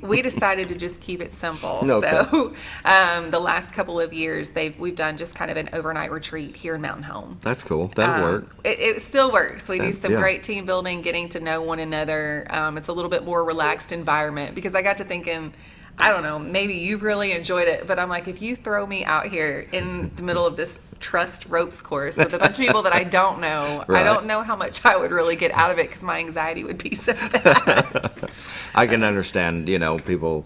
we decided to just keep it simple. Okay. So the last couple of years, we've done just kind of an overnight retreat here in Mountain Home. That's cool. That'll work. It still works. We do some yeah. great team building, getting to know one another. It's a little bit more relaxed environment because I got to thinking, I don't know, maybe you really enjoyed it, but I'm like, if you throw me out here in the middle of this trust ropes course with a bunch of people that I don't know, Right. I don't know how much I would really get out of it because my anxiety would be so bad. I can understand, people,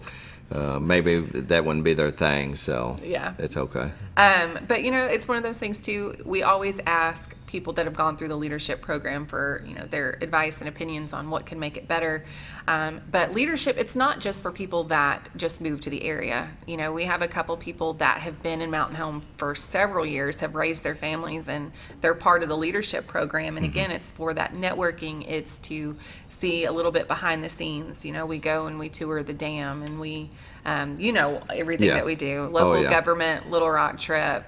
maybe that wouldn't be their thing, so Yeah. it's okay. But, it's one of those things, too. We always ask people that have gone through the leadership program for, their advice and opinions on what can make it better. But leadership, it's not just for people that just moved to the area. We have a couple people that have been in Mountain Home for several years, have raised their families, and they're part of the leadership program. And again, it's for that networking. It's to see a little bit behind the scenes. We go and we tour the dam, and we everything Yeah. that we do. Local yeah. government, Little Rock trip.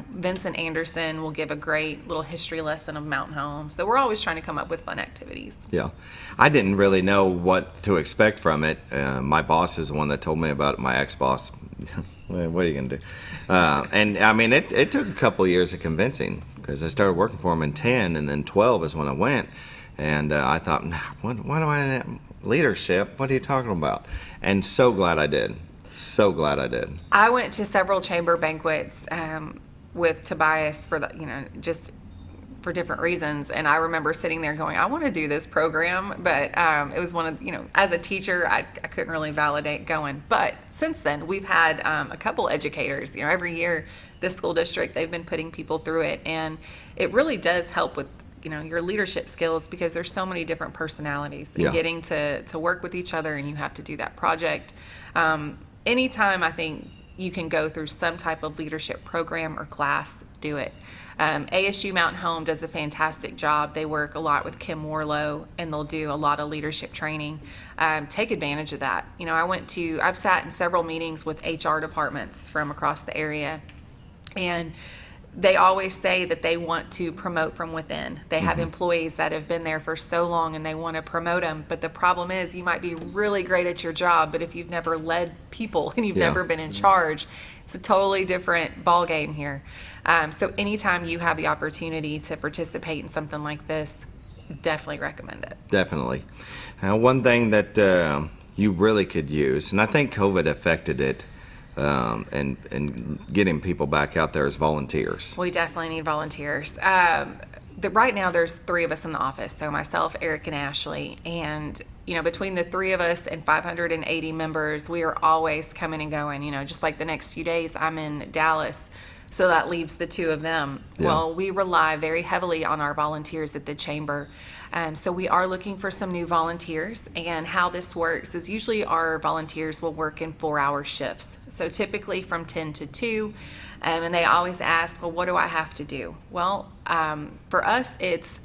Vincent Anderson will give a great little history lesson of Mountain Home. So we're always trying to come up with fun activities. Yeah. I didn't really know what to expect from it. My boss is the one that told me about it, my ex-boss. Well, what are you going to do? And, I mean, it took a couple of years of convincing because I started working for him in 10, and then 12 is when I went. And I thought, what do I leadership? What are you talking about? And so glad I did. So glad I did. I went to several chamber banquets with Tobias for just for different reasons, and I remember sitting there going, I want to do this program, but it was one of as a teacher, I couldn't really validate going. But since then, we've had a couple educators. Every year, this school district, they've been putting people through it, and it really does help with your leadership skills because there's so many different personalities and Yeah. getting to work with each other, and you have to do that project. Anytime I think you can go through some type of leadership program or class, do it. ASU Mountain Home does a fantastic job. They work a lot with Kim Warlow, and they'll do a lot of leadership training. Take advantage of that. I've sat in several meetings with HR departments from across the area, and they always say that they want to promote from within. They have employees that have been there for so long and they want to promote them. But the problem is you might be really great at your job, but if you've never led people and you've Yeah. never been in charge, it's a totally different ball game here. So anytime you have the opportunity to participate in something like this, definitely recommend it. Definitely. One thing that you really could use, and I think COVID affected it, and getting people back out there as volunteers. We definitely need volunteers. Right now there's 3 of us in the office, so myself, Eric, and Ashley, and between the 3 of us and 580 members, we are always coming and going. Just like the next few days I'm in Dallas, so that leaves the 2 of them. Yeah. Well, we rely very heavily on our volunteers at the chamber. So we are looking for some new volunteers, and how this works is usually our volunteers will work in 4-hour shifts. So typically from 10 to 2, and they always ask, well, what do I have to do? Well, for us, it's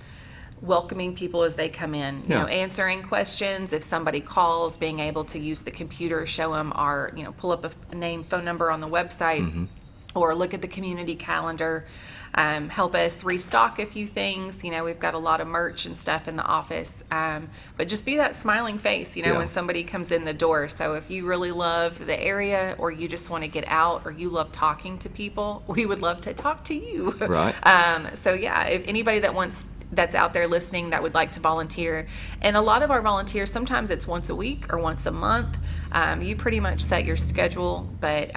welcoming people as they come in, Yeah. answering questions. If somebody calls, being able to use the computer, show them our, pull up a name, phone number on the website, or look at the community calendar. Help us restock a few things. We've got a lot of merch and stuff in the office. But just be that smiling face, Yeah. when somebody comes in the door. So if you really love the area, or you just want to get out, or you love talking to people, we would love to talk to you. Right. So yeah, if anybody that's out there listening that would like to volunteer, and a lot of our volunteers, sometimes it's once a week or once a month. You pretty much set your schedule, but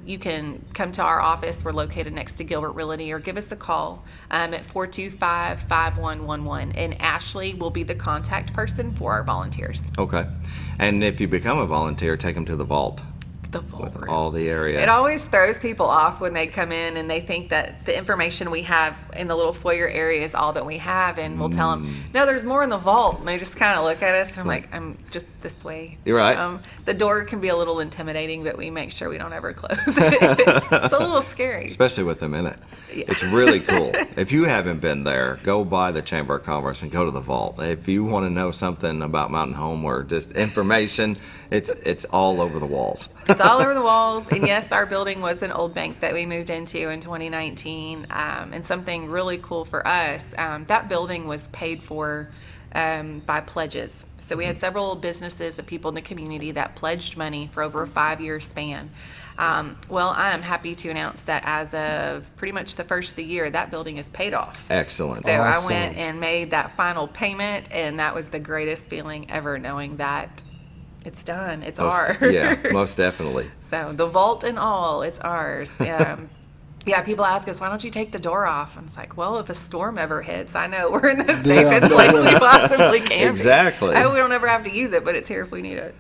you can come to our office. We're located next to Gilbert Realty, or give us a call at 425-5111, and Ashley will be the contact person for our volunteers. Okay. And if you become a volunteer, take them to the vault. The vault with room. all the area. It always throws people off when they come in and they think that the information we have in the little foyer area is all that we have, and we'll tell them, no, there's more in the vault, and they just kind of look at us, and I'm like, I'm just this way. You're right. The door can be a little intimidating, but we make sure we don't ever close it. It's a little scary. Especially with them in it. Yeah. It's really cool. If you haven't been there, go by the Chamber of Commerce and go to the vault. If you want to know something about Mountain Home or just information, it's all over the walls. It's all over the walls. And yes, our building was an old bank that we moved into in 2019. And something really cool for us, that building was paid for by pledges. So we had several businesses and people in the community that pledged money for over a 5-year span. Well, I am happy to announce that as of pretty much the first of the year, that building is paid off. Excellent. So I went and made that final payment, and that was the greatest feeling ever, knowing that it's done. It's ours. Yeah, most definitely. So the vault and all, it's ours. Yeah, people ask us, why don't you take the door off? And it's like, well, if a storm ever hits, I know we're in the safest place we possibly can. Exactly. I hope we don't ever have to use it, but it's here if we need it.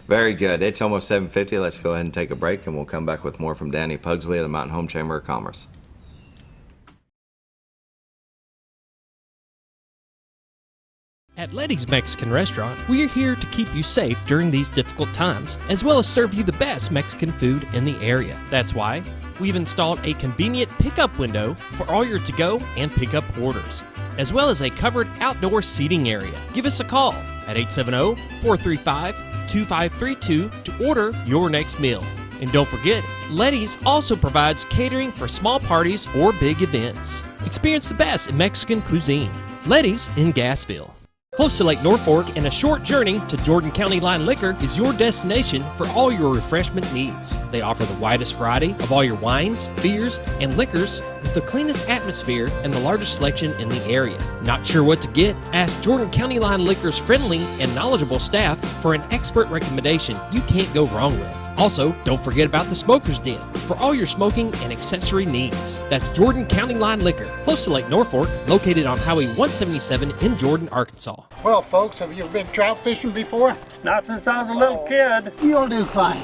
Very good. It's almost 7:50. Let's go ahead and take a break, and we'll come back with more from Dani Pugsley of the Mountain Home Chamber of Commerce. At Letty's Mexican Restaurant, we are here to keep you safe during these difficult times, as well as serve you the best Mexican food in the area. That's why we've installed a convenient pickup window for all your to-go and pickup orders, as well as a covered outdoor seating area. Give us a call at 870-435-2532 to order your next meal. And don't forget, Letty's also provides catering for small parties or big events. Experience the best in Mexican cuisine. Letty's in Gassville. Close to Lake Norfolk and a short journey to Jordan County Line Liquor is your destination for all your refreshment needs. They offer the widest variety of all your wines, beers, and liquors with the cleanest atmosphere and the largest selection in the area. Not sure what to get? Ask Jordan County Line Liquor's friendly and knowledgeable staff for an expert recommendation you can't go wrong with. Also, don't forget about the Smoker's Den for all your smoking and accessory needs. That's Jordan County Line Liquor, close to Lake Norfolk, located on Highway 177 in Jordan, Arkansas. Well, folks, have you been trout fishing before? Not since I was a little kid. You'll do fine.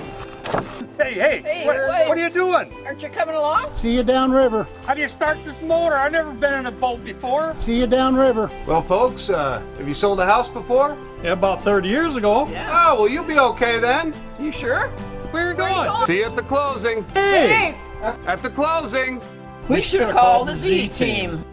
Hey, what are you doing? Aren't you coming along? See you downriver. How do you start this motor? I've never been in a boat before. See you downriver. Well, folks, have you sold a house before? Yeah, about 30 years ago. Yeah. Oh, well, you'll be okay then. You sure? Where are you going? See you at the closing. Hey! At the closing. We should have called the Z-Team.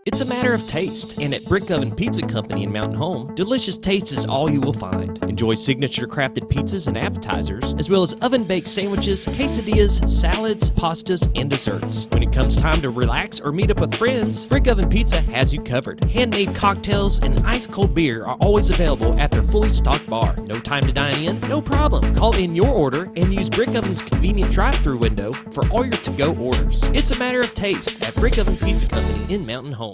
It's a matter of taste, and at Brick Oven Pizza Company in Mountain Home, delicious taste is all you will find. Enjoy signature crafted pizzas and appetizers, as well as oven-baked sandwiches, quesadillas, salads, pastas, and desserts. When it comes time to relax or meet up with friends, Brick Oven Pizza has you covered. Handmade cocktails and ice-cold beer are always available at their fully stocked bar. No time to dine in? No problem. Call in your order and use Brick Oven's convenient drive-thru window for all your to-go orders. It's a matter of taste at Brick Oven Pizza Company in Mountain Home.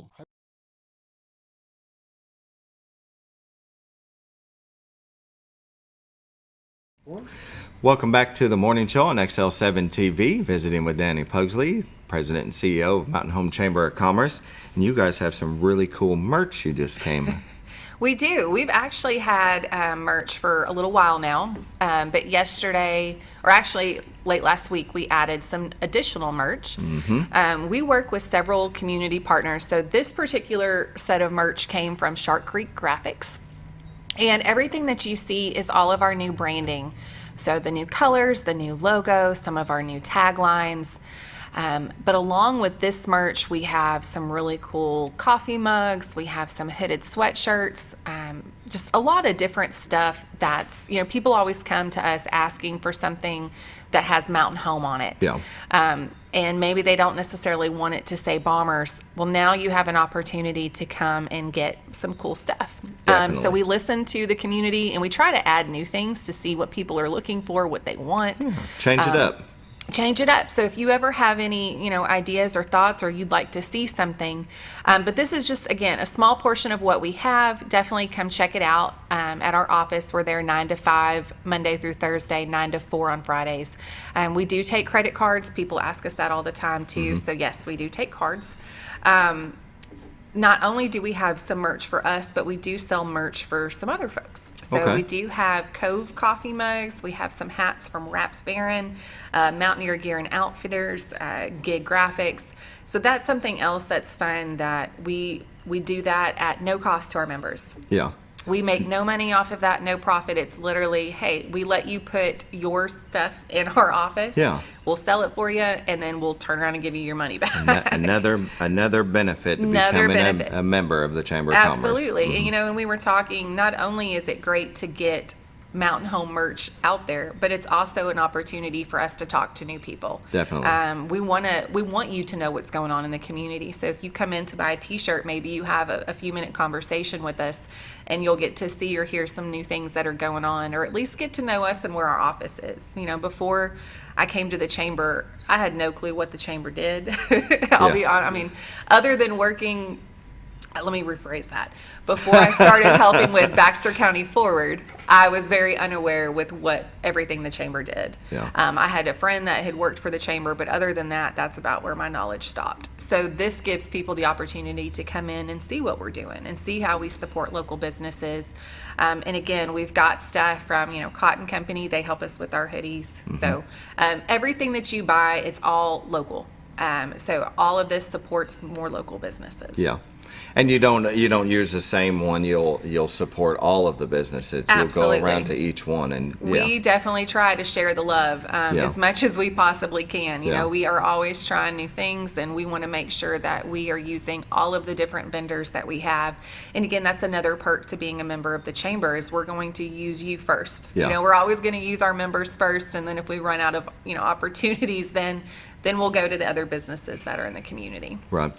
Welcome back to the morning show on XL7-TV, visiting with Dani Pugsley, President and CEO of Mountain Home Chamber of Commerce. And you guys have some really cool merch you just came. We do. We've actually had merch for a little while now, but yesterday, or actually late last week, we added some additional merch. We work with several community partners, so this particular set of merch came from Shark Creek Graphics. And everything that you see is all of our new branding. So the new colors, the new logo, some of our new taglines. But along with this merch, we have some really cool coffee mugs. We have some hooded sweatshirts, just a lot of different stuff that's, people always come to us asking for something that has Mountain Home on it. Yeah. And maybe they don't necessarily want it to say Bombers. Well, now you have an opportunity to come and get some cool stuff. So we listen to the community and we try to add new things to see what people are looking for, what they want. Change it up. Change it up. So if you ever have any, ideas or thoughts, or you'd like to see something, but this is just, again, a small portion of what we have. Definitely come check it out at our office. We're there 9 to 5, Monday through Thursday, 9 to 4 on Fridays. We do take credit cards. People ask us that all the time too. So yes, we do take cards. Not only do we have some merch for us, but we do sell merch for some other folks. So we do have Cove coffee mugs. We have some hats from Raps Baron, Mountaineer Gear and Outfitters, Gig Graphics. So that's something else that's fun, that we do that at no cost to our members. Yeah. We make no money off of that, no profit. It's literally, hey, we let you put your stuff in our office. Yeah. We'll sell it for you, and then we'll turn around and give you your money back. Another benefit to becoming a member of the Chamber of Commerce. Absolutely. And, and we were talking, not only is it great to get Mountain Home merch out there, but it's also an opportunity for us to talk to new people. Definitely. We want you to know what's going on in the community. So if you come in to buy a t-shirt, maybe you have a few minute conversation with us, and you'll get to see or hear some new things that are going on, or at least get to know us and where our office is. Before I came to the chamber, I had no clue what the chamber did. I'll be honest. I mean, other than working, let me rephrase that. Before I started helping with Baxter County Forward, I was very unaware with what everything the chamber did. Yeah. I had a friend that had worked for the chamber, but other than that, that's about where my knowledge stopped. So this gives people the opportunity to come in and see what we're doing and see how we support local businesses. And again, we've got stuff from, Cotton Company. They help us with our hoodies. Mm-hmm. So everything that you buy, it's all local. So all of this supports more local businesses. Yeah. And you don't use the same one. You'll support all of the businesses. Absolutely. You'll go around to each one, and we definitely try to share the love as much as we possibly can. You know, we are always trying new things, and we want to make sure that we are using all of the different vendors that we have. And again, that's another perk to being a member of the chamber is we're going to use you first. Yeah. We're always going to use our members first, and then if we run out of opportunities, then we'll go to the other businesses that are in the community. Right.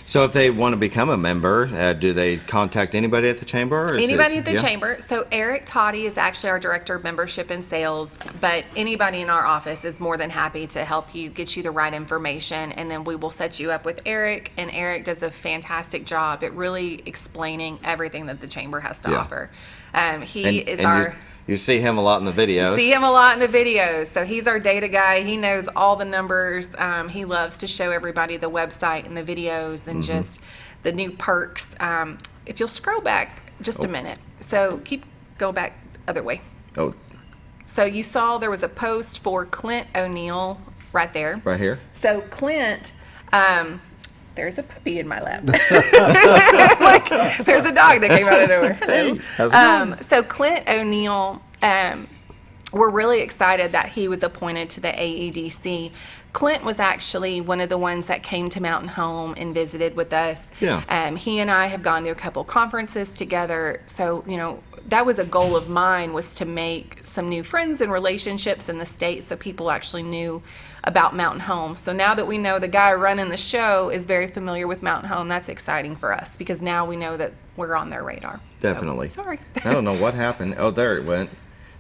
So if they want to become a member, do they contact anybody at the chamber? Or anybody at the chamber. So Eric Toddy is actually our director of membership and sales, but anybody in our office is more than happy to help you, get you the right information, and then we will set you up with Eric, and Eric does a fantastic job at really explaining everything that the chamber has to offer. You see him a lot in the videos. See him a lot in the videos. So he's our data guy. He knows all the numbers. He loves to show everybody the website and the videos and just the new perks. If you'll scroll back just a minute. So go back other way. Oh. So you saw there was a post for Clint O'Neill right there. Right here. So Clint, there's a puppy in my lap. There's a dog that came out of nowhere. Hello. Hey, how's it going? So Clint O'Neill, we're really excited that he was appointed to the AEDC. Clint was actually one of the ones that came to Mountain Home and visited with us. Yeah. He and I have gone to a couple conferences together. So, that was a goal of mine, was to make some new friends and relationships in the state so people actually knew about Mountain Home. So now that we know the guy running the show is very familiar with Mountain Home, that's exciting for us because now we know that we're on their radar. Definitely. So, sorry. I don't know what happened. Oh, there it went.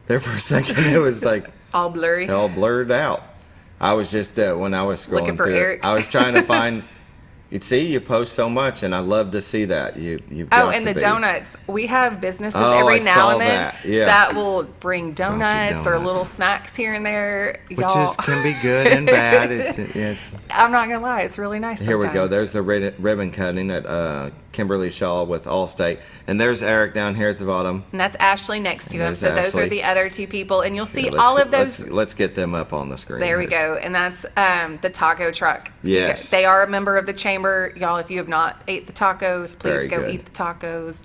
There for a second it was like all blurry. All blurred out. I was just when I was scrolling looking for through Eric. I was trying to find. You post so much, and I love to see that. You've got and the donuts. We have businesses every now and then that will bring donuts or little snacks here and there. Which can be good and bad. I'm not gonna lie, it's really nice. Here we go. There's the ribbon cutting at Kimberly Shaw with Allstate, and there's Eric down here at the bottom. And that's Ashley next to him. So those are the other two people, and you'll see all of those. Let's get them up on the screen. There we go, and that's the taco truck. Yes, they are a member of the chamber, y'all. If you have not ate the tacos, please go eat the tacos.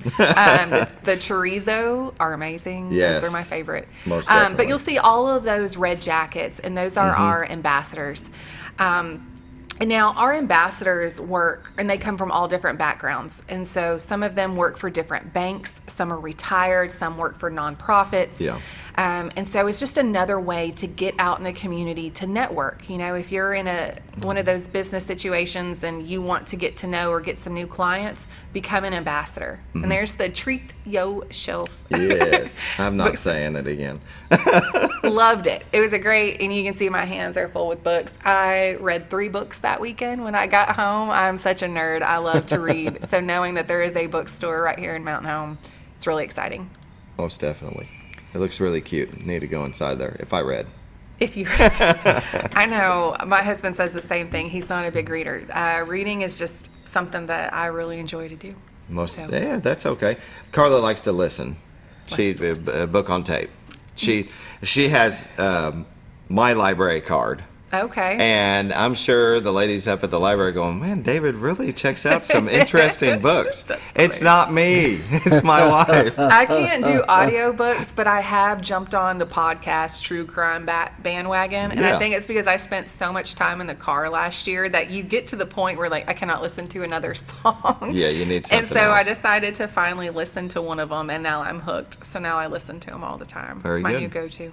The chorizo are amazing. Yes, those are my favorite. Most definitely. But you'll see all of those red jackets, and those are our ambassadors. And now our ambassadors work, and they come from all different backgrounds. And so some of them work for different banks, some are retired, some work for nonprofits. Yeah. And so it's just another way to get out in the community to network. If you're in one of those business situations and you want to get to know or get some new clients, become an ambassador. Mm-hmm. And there's the Treat Yo Shelf. Yes, I'm not saying it again. Loved it. It was and you can see my hands are full with books. I read 3 books that weekend when I got home. I'm such a nerd. I love to read. So knowing that there is a bookstore right here in Mountain Home, it's really exciting. Most definitely. It looks really cute. Need to go inside there if I read. If you read. I know. My husband says the same thing. He's not a big reader. Reading is just something that I really enjoy to do. Yeah, that's okay. Carla likes to listen. She's a book on tape. She has my library card Okay. And I'm sure the ladies up at the library are going, man, David really checks out some interesting books. It's not me. It's my wife. I can't do audiobooks, but I have jumped on the podcast true crime bandwagon. And I think it's because I spent so much time in the car last year that you get to the point where, like, I cannot listen to another song. Yeah, you need something And so else. I decided to finally listen to one of them, and now I'm hooked. So now I listen to them all the time. Very it's my good. new go-to.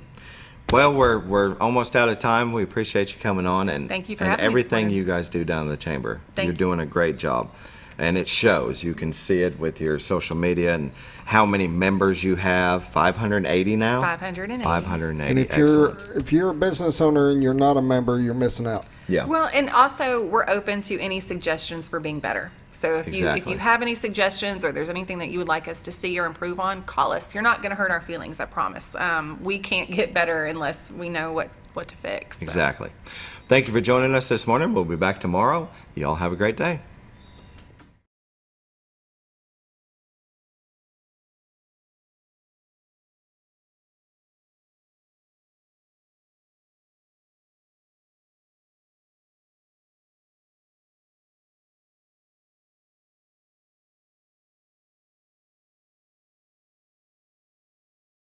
Well, we're almost out of time. We appreciate you coming on and Thank you for and having me this everything morning. you guys do down in the chamber. Thank You're you. doing a great job, and it shows. You can see it with your social media and how many members you have. 580 now. 580. 580. And if you're a business owner and you're not a member, you're missing out. Yeah. Well, and also we're open to any suggestions for being better. So if Exactly. you have any suggestions or there's anything that you would like us to see or improve on, call us. You're not going to hurt our feelings, I promise. We can't get better unless we know what to fix. So. Exactly. Thank you for joining us this morning. We'll be back tomorrow. You all have a great day.